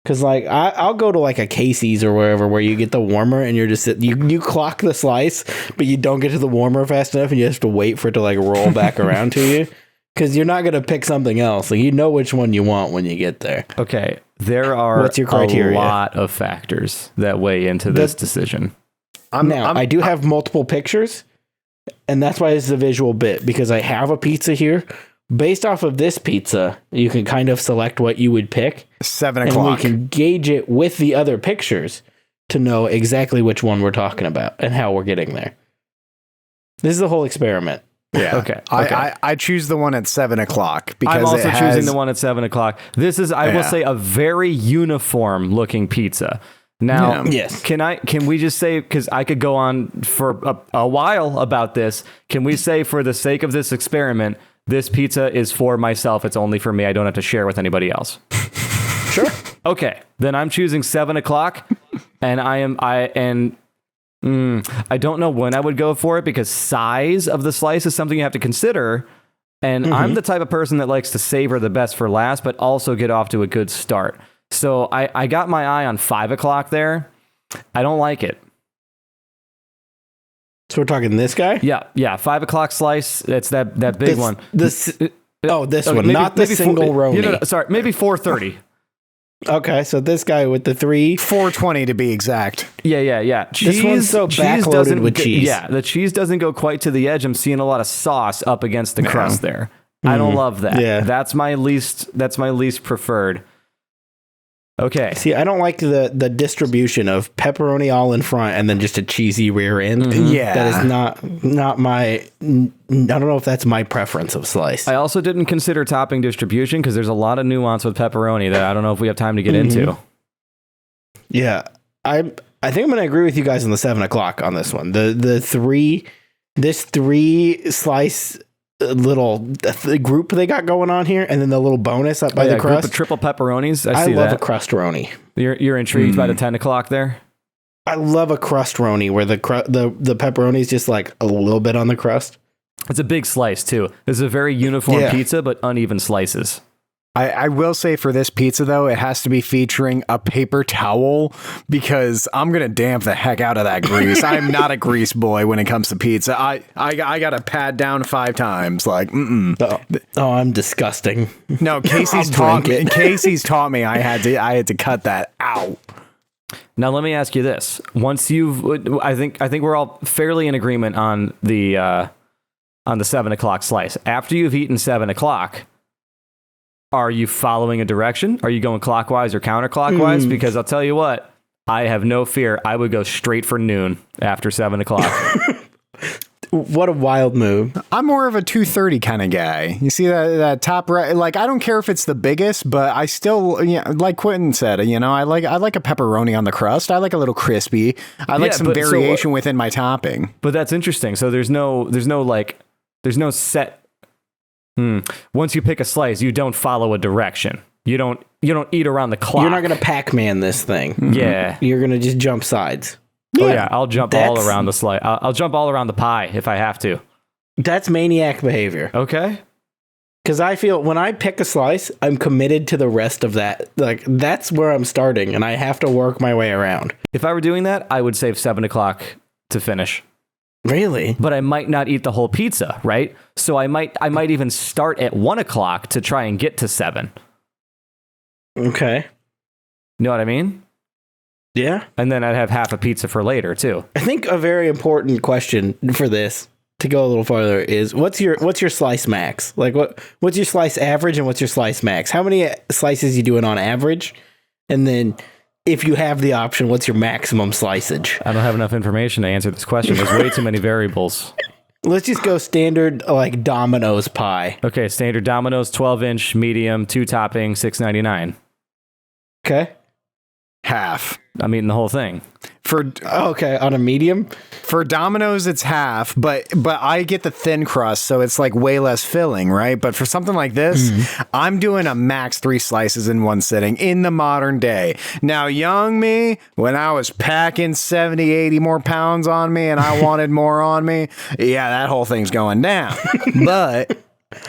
Because like I'll go to like a Casey's or wherever where you get the warmer and you're just you clock the slice, but you don't get to the warmer fast enough and you have to wait for it to like roll back around to you. Because you're not gonna pick something else. Like you know which one you want when you get there. Okay, there are What's your criteria? A lot of factors that weigh into this decision. I do have multiple pictures, and that's why this is a visual bit, because I have a pizza here. Based off of this pizza, you can kind of select what you would pick. 7 And o'clock. we can gauge it with the other pictures to know exactly which one we're talking about and how we're getting there. This is the whole experiment. Yeah. Okay. I choose the one at 7 o'clock because I'm also it has, choosing the one at 7 o'clock. This is, I will say, a very uniform looking pizza. Now, Yes. Can we just say, because I could go on for a while about this, can we say for the sake of this experiment, this pizza is for myself. It's only for me. I don't have to share with anybody else. Sure. Okay. Then I'm choosing 7 o'clock, and I don't know when I would go for it because size of the slice is something you have to consider. And I'm the type of person that likes to savor the best for last, but also get off to a good start. So I got my eye on 5 o'clock there. I don't like it. So we're talking this guy? Yeah. 5 o'clock slice. It's that big one. This one, maybe, not the single Roni. Sorry, maybe 4:30. Okay, so this guy with the 3. 420 to be exact. Yeah. This one's so backloaded with cheese. Yeah, the cheese doesn't go quite to the edge. I'm seeing a lot of sauce up against the crust there. I don't love that. Yeah. That's my least preferred. Okay. See, I don't like the distribution of pepperoni all in front and then just a cheesy rear end. Yeah. That is not my, I don't know if that's my preference of slice. I also didn't consider topping distribution because there's a lot of nuance with pepperoni that I don't know if we have time to get into. Yeah. I think I'm going to agree with you guys on the 7 o'clock on this one. This 3 slice little group they got going on here, and then the little bonus up by the crust. Group of triple pepperonis. I see love that. a crust-roni. You're intrigued by the 10 o'clock there? I love a crust-roni where the pepperoni is just like a little bit on the crust. It's a big slice too. This is a very uniform pizza, but uneven slices. I will say for this pizza, though, it has to be featuring a paper towel because I'm going to damp the heck out of that grease. I'm not a grease boy when it comes to pizza. I got to pad down 5 times. Like, Oh, I'm disgusting. No, Casey's taught me I had to cut that out. Now, let me ask you this. Once I think we're all fairly in agreement on the 7 o'clock slice. After you've eaten 7 o'clock, are you following a direction? Are you going clockwise or counterclockwise? Because I'll tell you what, I have no fear. I would go straight for noon after 7 o'clock. What a wild move. I'm more of a 230 kind of guy. You see that top right? Like, I don't care if it's the biggest, but I still, like Quentin said, I like a pepperoni on the crust. I like a little crispy. I like some variation within my topping. But that's interesting. So there's no set. Once you pick a slice, you don't follow a direction. You don't eat around the clock. You're not going to Pac-Man this thing. Yeah. You're going to just jump sides. Oh yeah, I'll jump all around the slice. I'll jump all around the pie if I have to. That's maniac behavior. Okay. Because I feel when I pick a slice, I'm committed to the rest of that. Like, that's where I'm starting, and I have to work my way around. If I were doing that, I would save 7 o'clock to finish. Really? But I might not eat the whole pizza, right? So I might even start at 1 o'clock to try and get to 7. Okay. You know what I mean? Yeah. And then I'd have half a pizza for later, too. I think a very important question for this to go a little farther is what's your slice max? Like what's your slice average and what's your slice max? How many slices you doing on average? And then if you have the option, what's your maximum sliceage? I don't have enough information to answer this question. There's way too many variables. Let's just go standard like Domino's pie. Okay, standard Domino's 12-inch medium, 2 topping, $6.99. Okay. Half. I'm eating the whole thing. Okay, on a medium? For Domino's, it's half, but I get the thin crust, so it's like way less filling, right? But for something like this, I'm doing a max 3 slices in one sitting in the modern day. Now, young me, when I was packing 70, 80 more pounds on me and I wanted more on me, yeah, that whole thing's going down. But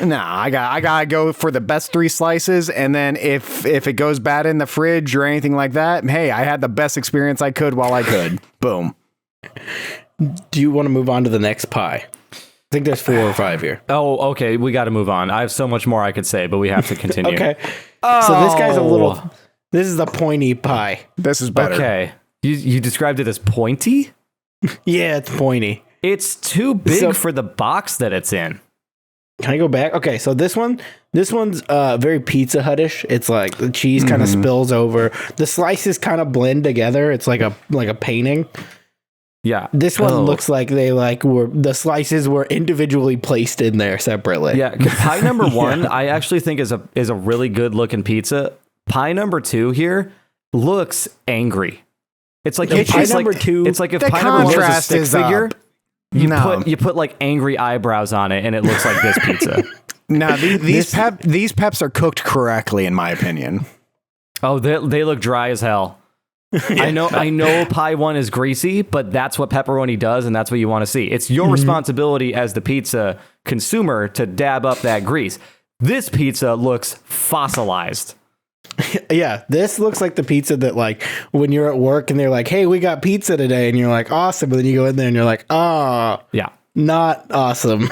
I gotta go for the best 3 slices, and then if it goes bad in the fridge or anything like that, hey, I had the best experience I could while I could. Boom. Do you want to move on to the next pie? I think there's 4 or 5 here. Oh, okay. We got to move on. I have so much more I could say, but we have to continue. Okay. So this guy's a little... This is the pointy pie. This is better. Okay. You described it as pointy? Yeah, it's pointy. It's too big for the box that it's in. Can I go back? Okay, so this one's very Pizza Hut-ish. It's like the cheese kind of spills over. The slices kind of blend together. It's like a painting. Yeah. This one looks like the slices were individually placed in there separately. Yeah, pie number 1, I actually think is a really good looking pizza. Pie number 2 here looks angry. It's like pie number 2. It's like if pie number 1 was a stick figure. You put like angry eyebrows on it, and it looks like this pizza. No, these peps are cooked correctly, in my opinion. Oh, they look dry as hell. I know pie 1 is greasy, but that's what pepperoni does, and that's what you want to see. It's your responsibility as the pizza consumer to dab up that grease. This pizza looks fossilized. Yeah, this looks like the pizza that, like, when you're at work and they're like, hey, we got pizza today, and you're like, awesome, but then you go in there and you're like, yeah, not awesome.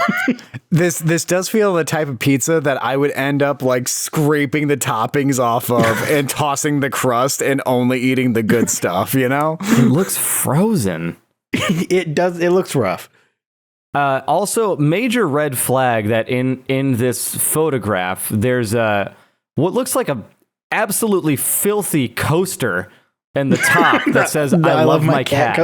This does feel the type of pizza that I would end up like scraping the toppings off of and tossing the crust and only eating the good stuff, you know? It looks frozen. It does. It looks rough. Also, major red flag that in this photograph, there's what looks like a absolutely filthy coaster in the top that says I love my cat.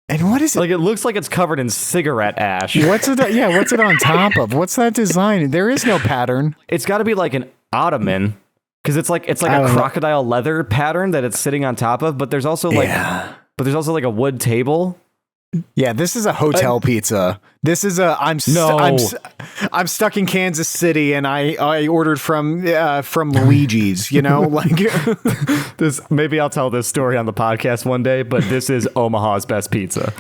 And what is it? Like, it looks like it's covered in cigarette ash. What's it? Yeah, what's it on top of? What's that design? There is no pattern. It's got to be like an ottoman, because it's like a crocodile leather pattern that it's sitting on top of. But there's also like a wood table. Yeah, this is a hotel pizza. This is I'm stuck in Kansas City, and I ordered from Luigi's. You know, like this. Maybe I'll tell this story on the podcast one day. But this is Omaha's best pizza.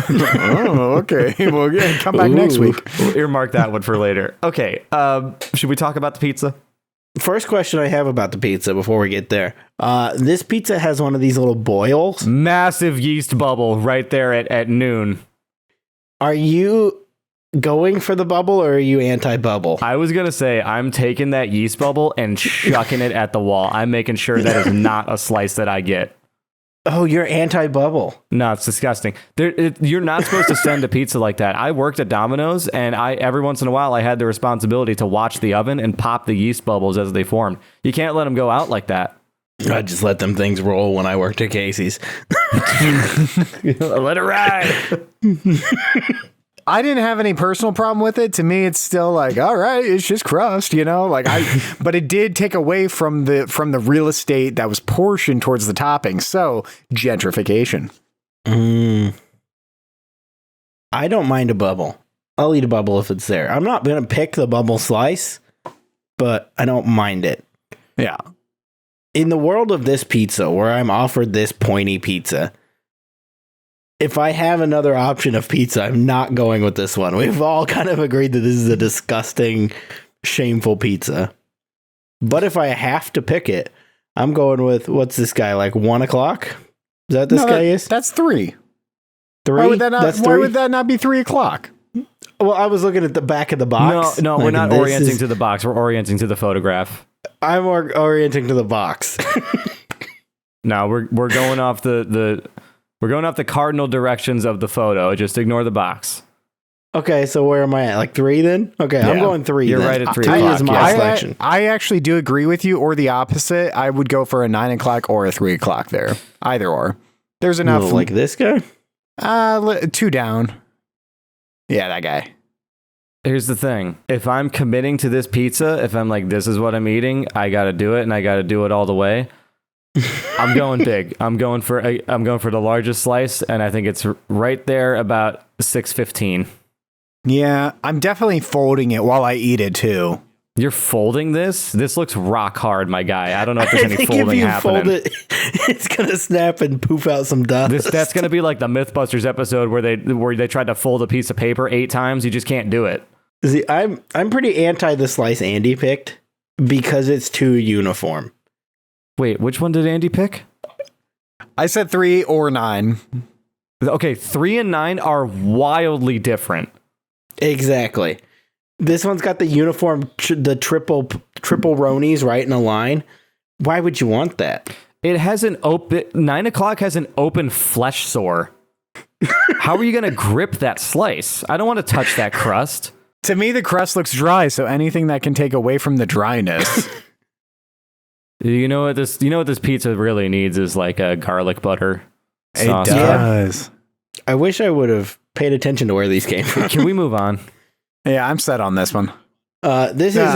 Oh, okay. Well, yeah, come back next week. We'll earmark that one for later. Okay. Should we talk about the pizza? First question I have about the pizza before we get there. This pizza has one of these little boils. Massive yeast bubble right there at noon. Are you going for the bubble, or are you anti-bubble? I was going to say, I'm taking that yeast bubble and chucking it at the wall. I'm making sure that is not a slice that I get. Oh, you're anti-bubble. No, it's disgusting. You're not supposed to send a pizza like that. I worked at Domino's, and every once in a while, I had the responsibility to watch the oven and pop the yeast bubbles as they formed. You can't let them go out like that. I just let them things roll when I worked at Casey's. Let it ride. I didn't have any personal problem with it. To me, it's still like, all right, it's just crust, you know, like but it did take away from the real estate that was portioned towards the topping. So gentrification. I don't mind a bubble. I'll eat a bubble if it's there. I'm not going to pick the bubble slice, but I don't mind it. Yeah. In the world of this pizza, where I'm offered this pointy pizza, if I have another option of pizza, I'm not going with this one. We've all kind of agreed that this is a disgusting, shameful pizza. But if I have to pick it, I'm going with, what's this guy, like 1 o'clock? Is that this guy is? That's 3. 3? Why would that not be 3 o'clock? Well, I was looking at the back of the box. No, we're not orienting to the box. We're orienting to the photograph. I'm orienting to the box. No, we're going off the We're going off the cardinal directions of the photo. Just ignore the box. Okay, so where am I at? Like 3 then? Okay, I'm going 3. You're then. right at 3 3 o'clock. is my Yeah. selection. I actually do agree with you, or the opposite. I would go for a 9 o'clock or a 3 o'clock there. Either or. There's enough. Like this guy? 2 down. Yeah, that guy. Here's the thing. If I'm committing to this pizza, if I'm like, this is what I'm eating, I got to do it, and I got to do it all the way. I'm going big. I'm going for the largest slice, and I think it's right there about 6.15. Yeah, I'm definitely folding it while I eat it too. You're folding this? This looks rock hard, my guy. I don't know if there's I any think folding if you happening. fold it, it's gonna snap and poof out some dust. That's gonna be like the Mythbusters episode where they tried to fold a piece of paper 8 times. You just can't do it. See, I'm pretty anti the slice Andy picked because it's too uniform. Wait, which one did Andy pick? I said 3 or 9. Okay, 3 and 9 are wildly different. Exactly. This one's got the uniform, the triple Ronies right in a line. Why would you want that? It has an open 9 o'clock has an open flesh sore. How are you gonna grip that slice? I don't want to touch that crust. To me, the crust looks dry, so anything that can take away from the dryness. You know what this pizza really needs is like a garlic butter sauce. It does. I wish I would have paid attention to where these came from. Can we move on? Yeah, I'm set on this one. This is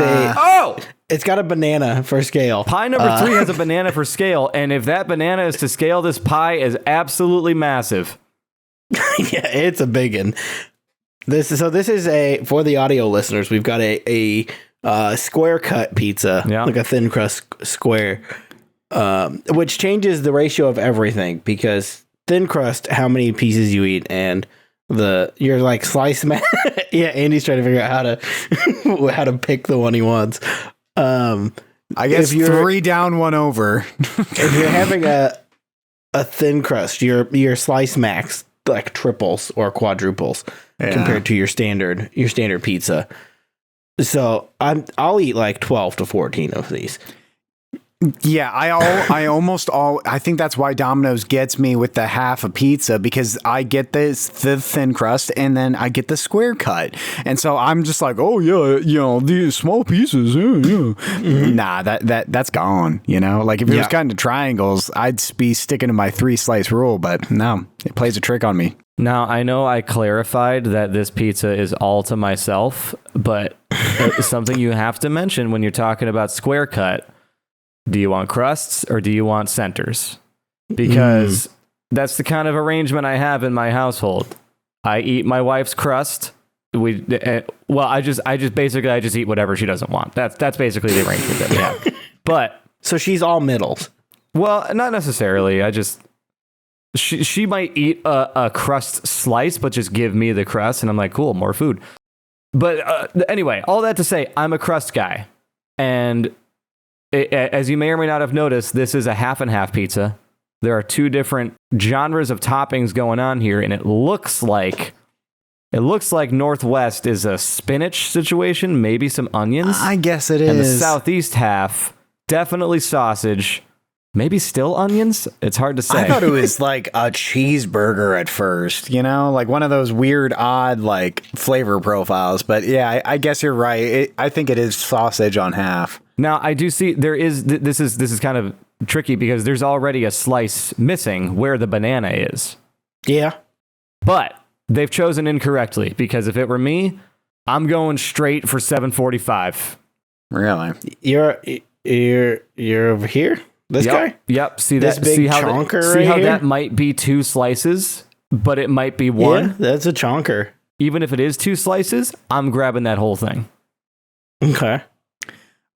it's got a banana for scale. Pie number 3 has a banana for scale, and if that banana is to scale, this pie is absolutely massive. Yeah, it's a big one. This is a, for the audio listeners, we've got a square cut pizza, like a thin crust square, which changes the ratio of everything because thin crust, how many pieces you eat, and you're like slice yeah, Andy's trying to figure out how to pick the one he wants. I guess 3 down, 1 over. If you're having a thin crust, your slice max like triples or quadruples compared to your standard pizza. So I'll eat like 12 to 14 of these. Yeah, I think that's why Domino's gets me with the half a pizza, because I get the thin crust and then I get the square cut. And so I'm just like, oh yeah, these small pieces. Yeah. Mm-hmm. Nah, that's gone, Like if it was kind of triangles, I'd be sticking to my 3 slice rule, but no, it plays a trick on me. Now, I know I clarified that this pizza is all to myself, but something you have to mention when you're talking about square cut. Do you want crusts or do you want centers? Because that's the kind of arrangement I have in my household. I eat my wife's crust. I just eat whatever she doesn't want. That's basically the arrangement that we have. But so she's all middles. Well, not necessarily. She might eat a crust slice, but just give me the crust, and I'm like, cool, more food. But anyway, all that to say, I'm a crust guy, and as you may or may not have noticed, this is a half and half pizza. There are 2 different genres of toppings going on here, and it looks like Northwest is a spinach situation, maybe some onions. I guess it is. And the Southeast half, definitely sausage, maybe still onions. It's hard to say. I thought it was like a cheeseburger at first, like one of those weird, odd, like flavor profiles. But yeah, I guess you're right. I think it is sausage on half. Now, I do see this is kind of tricky because there's already a slice missing where the banana is. Yeah. But they've chosen incorrectly, because if it were me, I'm going straight for 745. Really? You're over here? This guy? Yep. See this that big see how chonker see right how here? that might be 2 slices, but it might be 1. Yeah, that's a chonker. Even if it is 2 slices, I'm grabbing that whole thing. Okay.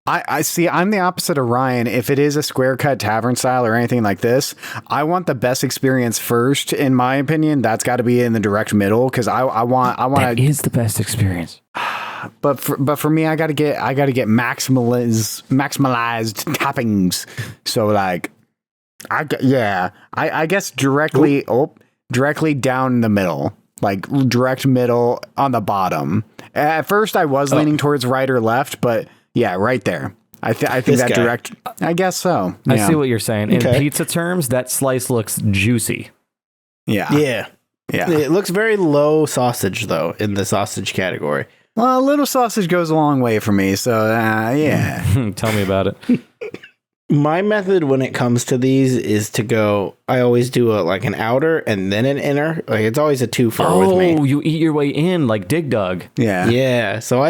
I see. I'm the opposite of Ryan. If it is a square cut tavern style or anything like this, I want the best experience first. In my opinion, that's got to be in the direct middle, because I want That is the best experience. But for me, I got to get maximalized toppings. So like, I guess directly down the middle, like direct middle on the bottom. At first, I was leaning towards right or left, but. Yeah, right there. I think that direct. I guess so. Yeah. I see what you're saying. In pizza terms, that slice looks juicy. Yeah. It looks very low sausage, though, in the sausage category. Well, a little sausage goes a long way for me, so yeah. Tell me about it. My method when it comes to these is to go, I always do an outer and then an inner. Like, it's always a twofer with me. Oh, you eat your way in like Dig Dug. Yeah. Yeah. So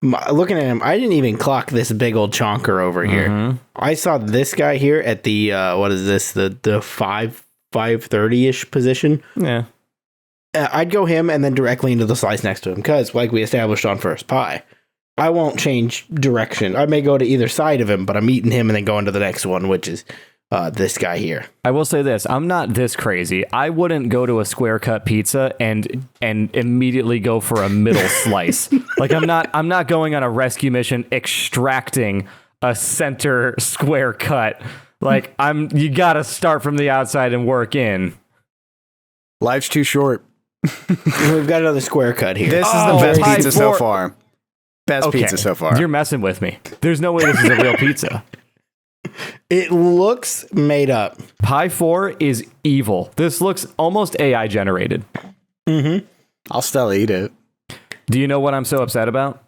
looking at him, I didn't even clock this big old chonker over here. I saw this guy here at the, what is this? The 530-ish position. Yeah. I'd go him and then directly into the slice next to him because, like we established on first pie, I won't change direction. I may go to either side of him, but I'm eating him and then going to the next one, which is this guy here. I will say this: I'm not this crazy. I wouldn't go to a square cut pizza and immediately go for a middle slice. Like I'm not going on a rescue mission extracting a center square cut. Like you got to start from the outside and work in. Life's too short. We've got another square cut here. This is the best pizza so far. Best pizza so far. You're messing with me. There's no way this is a real pizza. It looks made up. Pie 4 is evil. This looks almost AI generated. I'll still eat it. Do you know what I'm so upset about?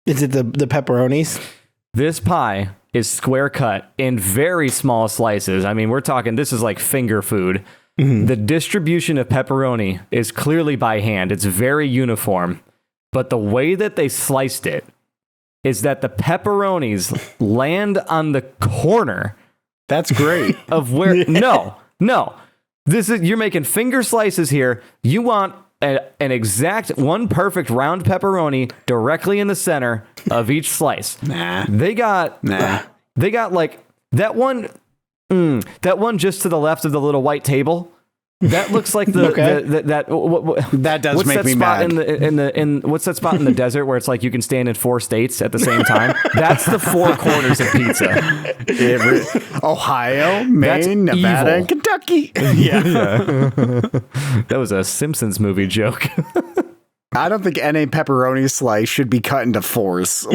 Is it the pepperonis? This pie is square cut in very small slices. I mean, we're talking, this is like finger food. The distribution of pepperoni is clearly by hand. It's very uniform. But the way that they sliced it is that the pepperonis land on the corner. That's great. Of where... No. You're making finger slices here. You want an exact one perfect round pepperoni directly in the center of each slice. They got like that one just to the left of the little white table. That looks like that does make me mad. What's that spot in the desert where it's like you can stand in 4 states at the same time? That's the 4 corners of pizza. Ohio, Maine, Nevada, and Kentucky. Yeah. That was a Simpsons movie joke. I don't think any pepperoni slice should be cut into 4s.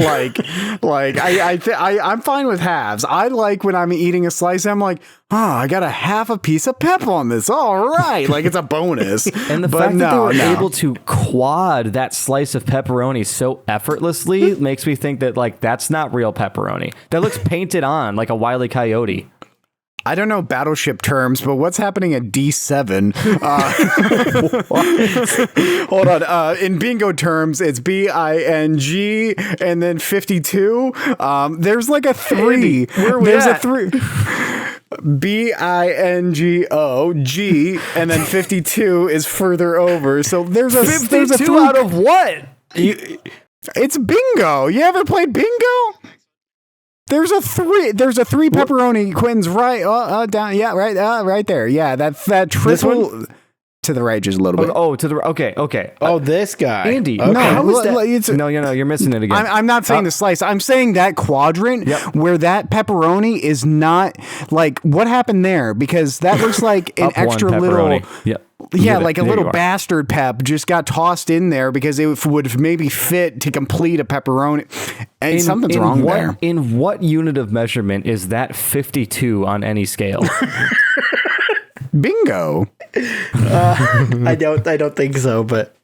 I'm fine with halves. I like when I'm eating a slice, I'm like, I got a half a piece of pep on this. All right. Like it's a bonus. And the fact that they were able to quad that slice of pepperoni so effortlessly makes me think that like that's not real pepperoni. That looks painted on like a Wile E. Coyote. I don't know battleship terms, but what's happening at D7? Hold on. In bingo terms, it's BING and then 52. There's like a 3. Andy, where are we There's at? a 3. BINGOG and then 52 is further over. So there's a 52 out of what? It's bingo. You ever played bingo? There's a 3 pepperoni Quins right down. Yeah, right there. Yeah, that triple to the right just a little bit. To the okay. Oh, this guy. Andy. Okay. No, how is that? No, you're missing it again. I'm not saying the slice. I'm saying that quadrant where that pepperoni is not like what happened there because that looks like an extra little. Yep. Yeah, like a little bastard pep just got tossed in there because it would maybe fit to complete a pepperoni. And something's wrong there. In what unit of measurement is that 52 on any scale? Bingo. I don't think so, but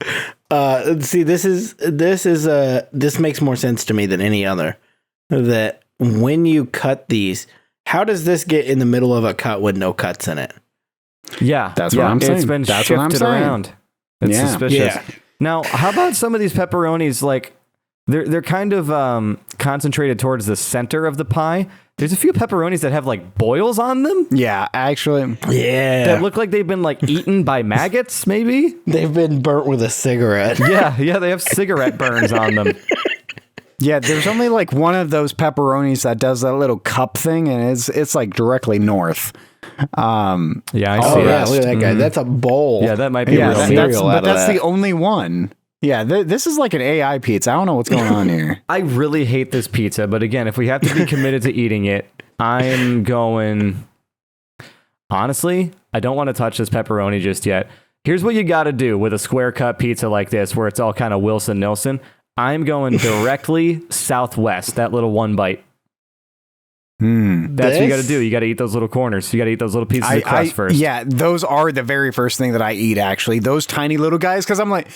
see, this makes more sense to me than any other. That when you cut these, how does this get in the middle of a cut with no cuts in it? Yeah, that's what I'm saying. It's been shifted around. It's suspicious. Yeah. Now, how about some of these pepperonis? Like they're kind of concentrated towards the center of the pie. There's a few pepperonis that have like boils on them. Yeah, actually. Yeah. That look like they've been like eaten by maggots, maybe? They've been burnt with a cigarette. Yeah, they have cigarette burns on them. Yeah, there's only like one of those pepperonis that does that little cup thing, and it's like directly north. I see yeah, that. look at that guy. That's a bowl. Yeah, that might be real. That's the only one. Yeah, this is like an AI pizza. I don't know what's going on here. I really hate this pizza, but again, if we have to be committed to eating it, I'm going... Honestly, I don't want to touch this pepperoni just yet. Here's what you got to do with a square cut pizza like this, where it's all kind of Wilson-Nilsson. I'm going directly southwest, that little one bite. That's what you got to do. You got to eat those little corners. You got to eat those little pieces of crust first. Yeah, those are the very first thing that I eat, actually. Those tiny little guys, because I'm like,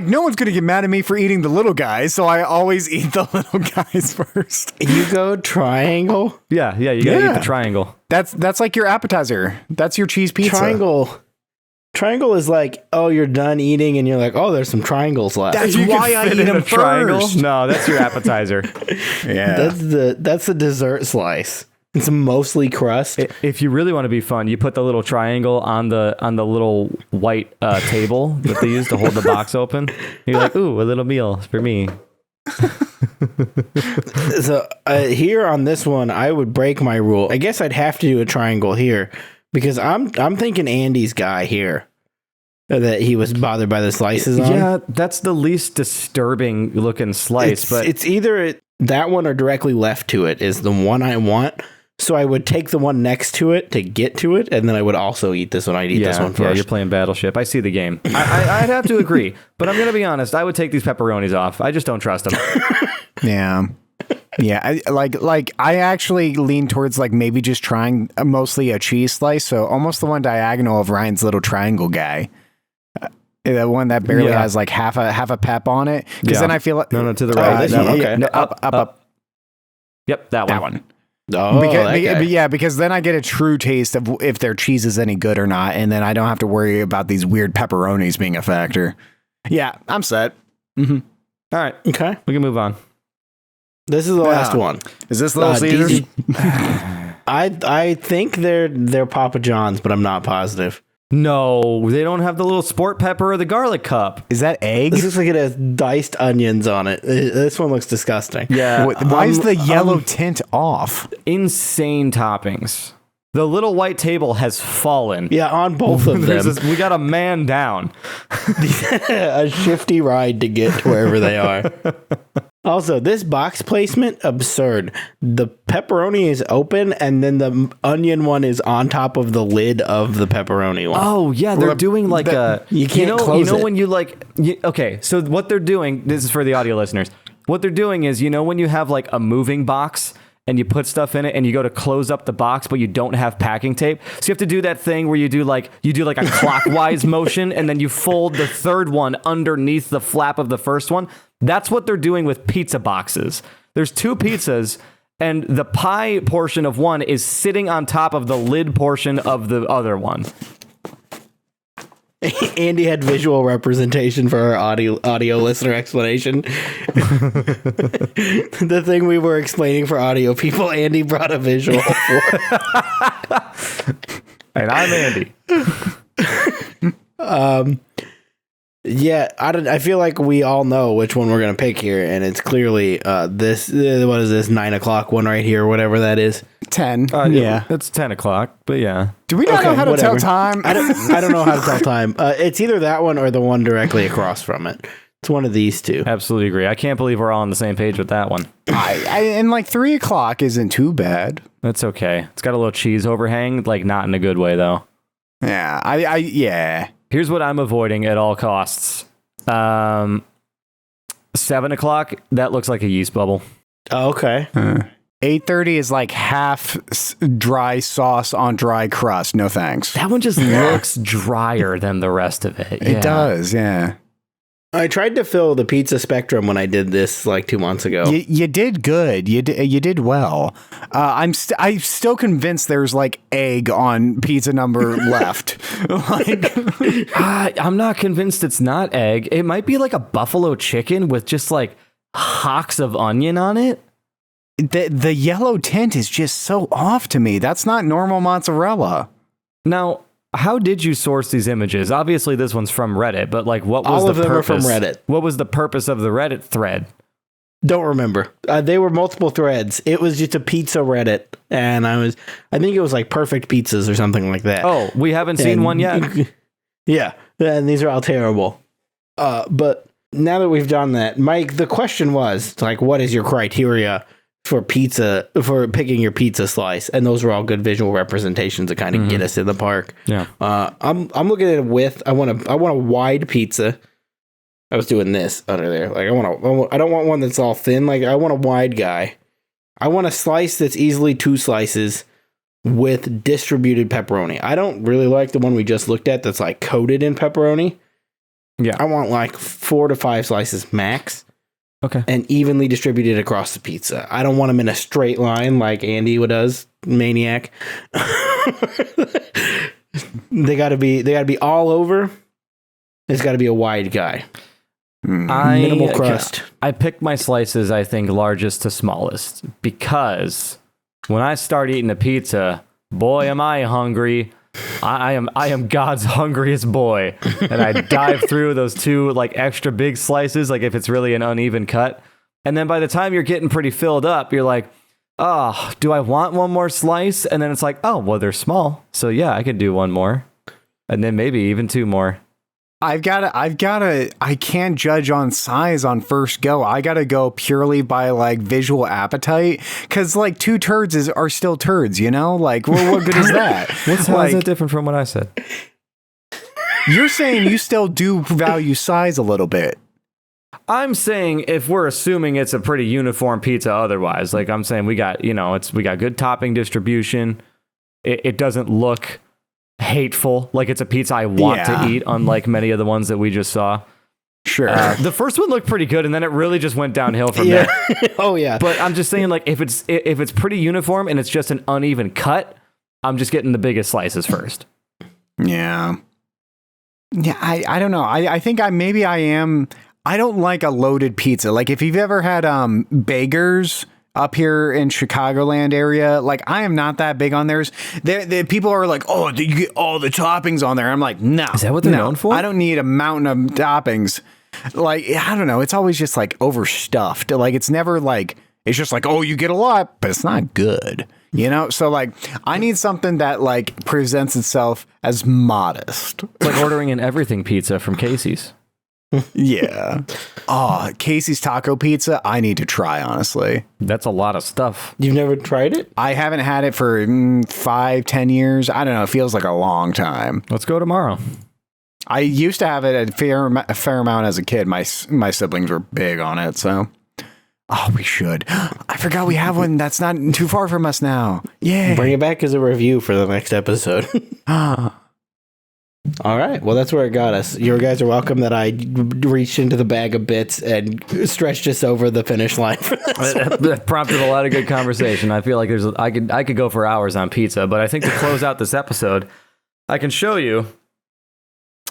no one's going to get mad at me for eating the little guys, so I always eat the little guys first. You go triangle? Yeah, you got to eat the triangle. That's like your appetizer. That's your cheese pizza. Triangle is like, oh, you're done eating, and you're like, oh, there's some triangles left. That's why I eat them first. No, that's your appetizer. Yeah, that's the dessert slice. It's mostly crust. If you really want to be fun, you put the little triangle on the little white table that they use to hold the box open. You're like, ooh, a little meal for me. So here on this one, I would break my rule. I guess I'd have to do a triangle here because I'm thinking Andy's guy here that he was bothered by the slices on. Yeah, that's the least disturbing looking slice. But it's either that one or directly left to it is the one I want. So I would take the one next to it to get to it, and then I would also eat this one. I'd eat this one first. Yeah, you're playing Battleship. I see the game. I'd have to agree, but I'm going to be honest. I would take these pepperonis off. I just don't trust them. Yeah. I actually lean towards like maybe just trying mostly a cheese slice. So almost the one diagonal of Ryan's little triangle guy. The one that barely has like half a pep on it. Because then I feel like no to the right. Okay. No, up. Yep, that one. Oh, because then I get a true taste of if their cheese is any good or not, and then I don't have to worry about these weird pepperonis being a factor. Yeah, I'm set. Mm-hmm. All right, okay, we can move on. This is the last one. Is this Little Caesars? I think they're Papa John's, but I'm not positive. No, they don't have the little sport pepper or the garlic cup. Is that egg? This looks like it has diced onions on it. This one looks disgusting. Yeah. Why is the yellow tint off? Insane toppings. The little white table has fallen. Yeah, on both of them. We got a man down. A shifty ride to get to wherever they are. Also, this box placement, absurd. The pepperoni is open, and then the onion one is on top of the lid of the pepperoni one. Oh, yeah, they're doing like you can't close it. You know when you like... okay, so what they're doing... This is for the audio listeners. What they're doing is, you know when you have like a moving box... and you put stuff in it and you go to close up the box, but you don't have packing tape. So you have to do that thing where you do like a clockwise motion and then you fold the third one underneath the flap of the first one. That's what they're doing with pizza boxes. There's two pizzas and the pie portion of one is sitting on top of the lid portion of the other one. Andy had visual representation for our audio listener explanation. The thing we were explaining for audio people, Andy brought a visual for. And I'm Andy. Yeah, I feel like we all know which one we're gonna pick here, and it's clearly this. What is this 9 o'clock one right here, whatever that is? 10. Yeah, it's 10 o'clock. But yeah, do we not know how to tell time? I don't know how to tell time. It's either that one or the one directly across from it. It's one of these two. Absolutely agree. I can't believe we're all on the same page with that one. And like 3 o'clock isn't too bad. That's okay. It's got a little cheese overhang, like not in a good way though. Yeah, yeah. Here's what I'm avoiding at all costs. 7 o'clock, that looks like a yeast bubble. Oh, okay. 8:30 is like half dry sauce on dry crust. No thanks. That one just looks drier than the rest of it. It does, yeah. I tried to fill the pizza spectrum when I did this like 2 months ago. You did good. You did well. I'm still convinced there's like egg on pizza number left. I'm not convinced it's not egg. It might be like a buffalo chicken with just like hocks of onion on it. The yellow tint is just so off to me. That's not normal mozzarella. Now, how did you source these images? Obviously, this one's from Reddit, but like, what was all the of them purpose? are from Reddit. What was the purpose of the Reddit thread? Don't remember. They were multiple threads. It was just a pizza Reddit, and I think it was like perfect pizzas or something like that. Oh, we haven't seen one yet. Yeah, and these are all terrible. But now that we've done that, Mike, the question was like, what is your criteria for picking your pizza slice? And those are all good visual representations to kind of get us in the park. Yeah. I'm looking at it with I want a wide pizza. I was doing this under there. Like I don't want one that's all thin. Like I want a wide guy. I want a slice that's easily 2 slices with distributed pepperoni. I don't really like the one we just looked at that's like coated in pepperoni. Yeah. I want like 4 to 5 slices max. Okay. And evenly distributed across the pizza. I don't want them in a straight line like Andy does, maniac. They gotta be all over. It's gotta be a wide guy. Minimal crust. I picked my slices, I think, largest to smallest, because when I start eating a pizza, boy, am I hungry. I am God's hungriest boy, and I dive through those 2 like extra big slices, like if it's really an uneven cut, and then by the time you're getting pretty filled up, you're like, oh, do I want one more slice? And then it's like, oh, well, they're small, so yeah, I could do one more, and then maybe even 2 more. I can't judge on size on first go. I gotta go purely by like visual appetite, because like 2 turds are still turds, you know? Like, well, what good is that? How is that different from what I said? You're saying you still do value size a little bit. I'm saying if we're assuming it's a pretty uniform pizza otherwise, like I'm saying we got good topping distribution. It doesn't look hateful, like it's a pizza I want to eat, unlike many of the ones that we just saw. Sure. The first one looked pretty good, and then it really just went downhill from there. Oh yeah. But I'm just saying, like, if it's pretty uniform and it's just an uneven cut, I'm just getting the biggest slices first. Yeah. Yeah, I don't know. I think I am. I don't like a loaded pizza. Like if you've ever had Bagers up here in Chicagoland area, like I am not that big on theirs. People are like, oh, you get all the toppings on there. I'm like, no. Is that what they're known for? I don't need a mountain of toppings. Like, I don't know. It's always just like overstuffed. Like it's never like, it's just like, oh, you get a lot, but it's not good. You know? So like, I need something that like presents itself as modest. It's like ordering an everything pizza from Casey's. Yeah. Oh, Casey's Taco Pizza. I need to try, honestly. That's a lot of stuff. You've never tried it? I haven't had it for 5-10 years. I don't know. It feels like a long time. Let's go tomorrow. I used to have it a fair amount as a kid. My siblings were big on it, so. Oh, we should. I forgot we have one that's not too far from us now. Yeah. Bring it back as a review for the next episode. All right. Well, that's where it got us. You guys are welcome that I reached into the bag of bits and stretched us over the finish line for this. That prompted a lot of good conversation. I feel like I could go for hours on pizza, but I think to close out this episode, I can show you.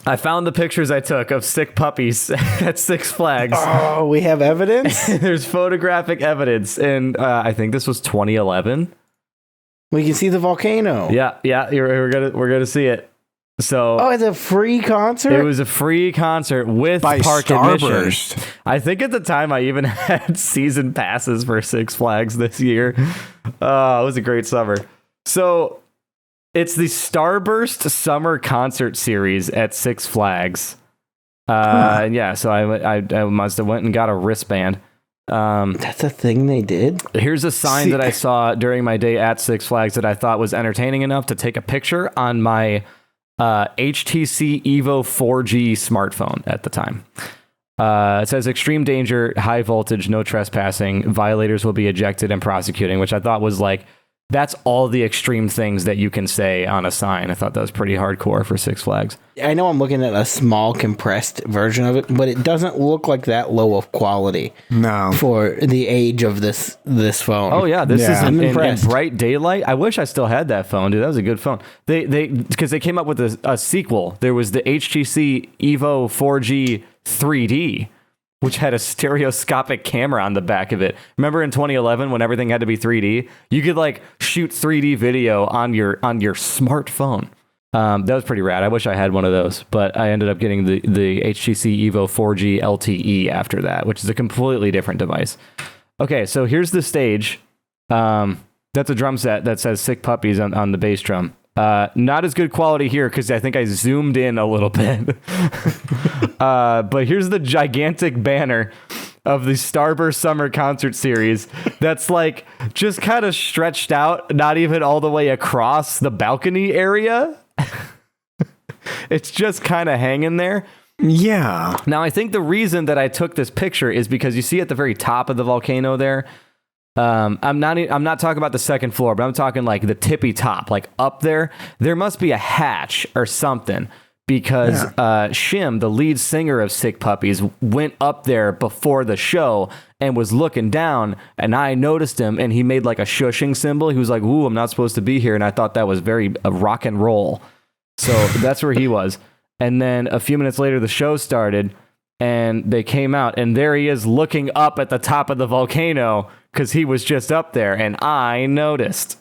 I found the pictures I took of Sick Puppies at Six Flags. Oh, we have evidence? There's photographic evidence, and I think this was 2011. We can see the volcano. Yeah, we're gonna see it. So, it's a free concert? It was a free concert with by park Starburst. admission. I think at the time I even had season passes for Six Flags this year. It was a great summer. So it's the Starburst Summer Concert Series at Six Flags. And yeah, so I must have went and got a wristband. That's a thing they did? Here's a sign that I saw during my day at Six Flags that I thought was entertaining enough to take a picture on my HTC Evo 4G smartphone at the time. It says extreme danger, high voltage, no trespassing, violators will be ejected and prosecuting, which I thought was like, that's all the extreme things that you can say on a sign. I thought that was pretty hardcore for Six Flags. I know I'm looking at a small compressed version of it, but it doesn't look like that low of quality. No. For the age of this phone. Oh yeah, this is in impressed. bright daylight. I wish I still had that phone, dude. That was a good phone. Because they came up with a sequel. There was the HTC Evo 4G 3D, which had a stereoscopic camera on the back of it. Remember in 2011 when everything had to be 3D? You could like shoot 3D video on your smartphone. That was pretty rad. I wish I had one of those, but I ended up getting the HTC Evo 4G LTE after that, which is a completely different device. Okay, so here's the stage. That's a drum set that says Sick Puppies on the bass drum. Not as good quality here because I think I zoomed in a little bit. But here's the gigantic banner of the Starburst Summer Concert Series that's like just kind of stretched out, not even all the way across the balcony area. It's just kind of hanging there. Yeah. Now, I think the reason that I took this picture is because you see at the very top of the volcano there, I'm not talking about the second floor, but I'm talking like the tippy top, like up there. There must be a hatch or something because Shim, the lead singer of Sick Puppies, went up there before the show and was looking down, and I noticed him, and he made like a shushing symbol. He was like, "Ooh, I'm not supposed to be here," and I thought that was very rock and roll. So that's where he was. And then a few minutes later, the show started, and they came out, and there he is looking up at the top of the volcano because he was just up there, and I noticed.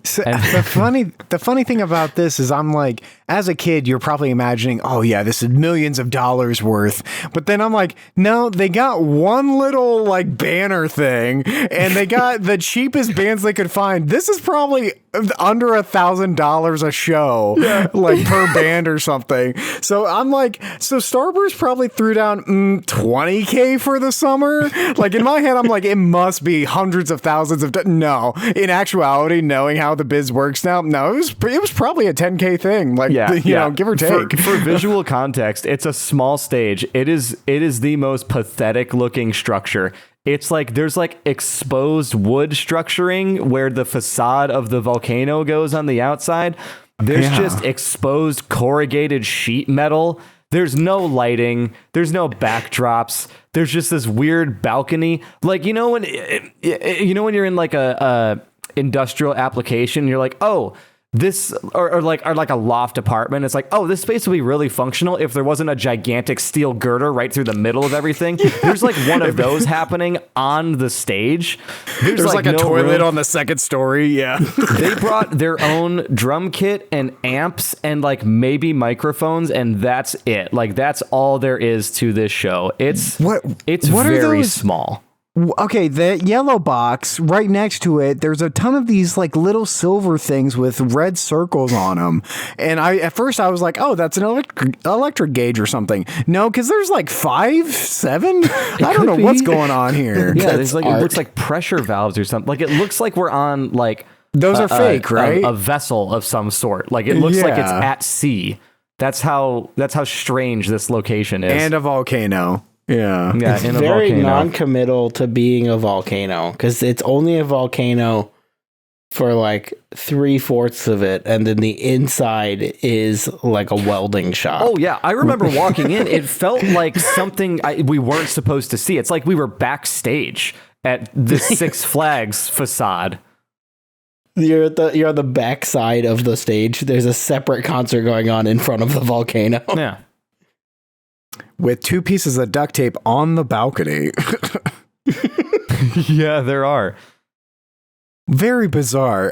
So the funny thing about this is I'm like, as a kid, you're probably imagining, oh yeah, this is millions of dollars worth. But then I'm like, no, they got one little like banner thing and they got the cheapest bands they could find. This is probably under $1,000 a show, like per band or something. So I'm like, so Starburst probably threw down $20K for the summer. Like in my head, I'm like, it must be hundreds of thousands of. No, in actuality, knowing how the biz works now, no, it was probably a $10K thing. Like, you know, give or take. For visual context, it's a small stage. It is the most pathetic looking structure. It's like there's like exposed wood structuring where the facade of the volcano goes on the outside. There's just exposed corrugated sheet metal. There's no lighting. There's no backdrops. There's just this weird balcony. Like, you know when you're in like a industrial application, you're like, oh, this or like a loft apartment. It's like, oh, this space would be really functional if there wasn't a gigantic steel girder right through the middle of everything. There's like one of those happening on the stage. There's like a no toilet room. on the second story. Yeah. They brought their own drum kit and amps and like maybe microphones, and that's it. Like that's all there is to this show. It's very small. Okay, the yellow box right next to it, there's a ton of these like little silver things with red circles on them. And at first I was like, oh, that's an electric gauge or something. No, because there's like 5, 7. I don't know what's going on here. Yeah, there's like, it looks like pressure valves or something. Like it looks like we're on like those are fake, right? A vessel of some sort. Like it looks like it's at sea. That's how strange this location is. And a volcano. Yeah, it's very non-committal to being a volcano because it's only a volcano for like 3/4 of it, and then the inside is like a welding shop. Oh yeah, I remember walking in. It felt like something we weren't supposed to see. It's like we were backstage at the Six Flags facade. You're on the backside of the stage. There's a separate concert going on in front of the volcano. Yeah. With 2 pieces of duct tape on the balcony. Yeah, there are. Very bizarre.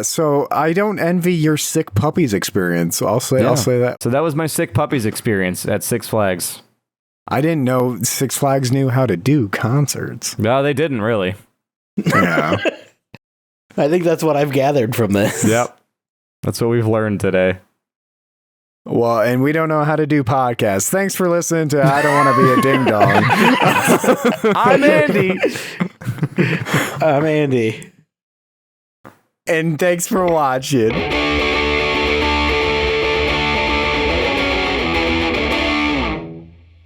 So I don't envy your Sick Puppies experience. I'll say that. So that was my Sick Puppies experience at Six Flags. I didn't know Six Flags knew how to do concerts. No, they didn't really. Yeah. I think that's what I've gathered from this. Yep. That's what we've learned today. Well, and we don't know how to do podcasts. Thanks for listening to I Don't Want to Be a Ding Dong. I'm Andy. I'm Andy. And thanks for watching.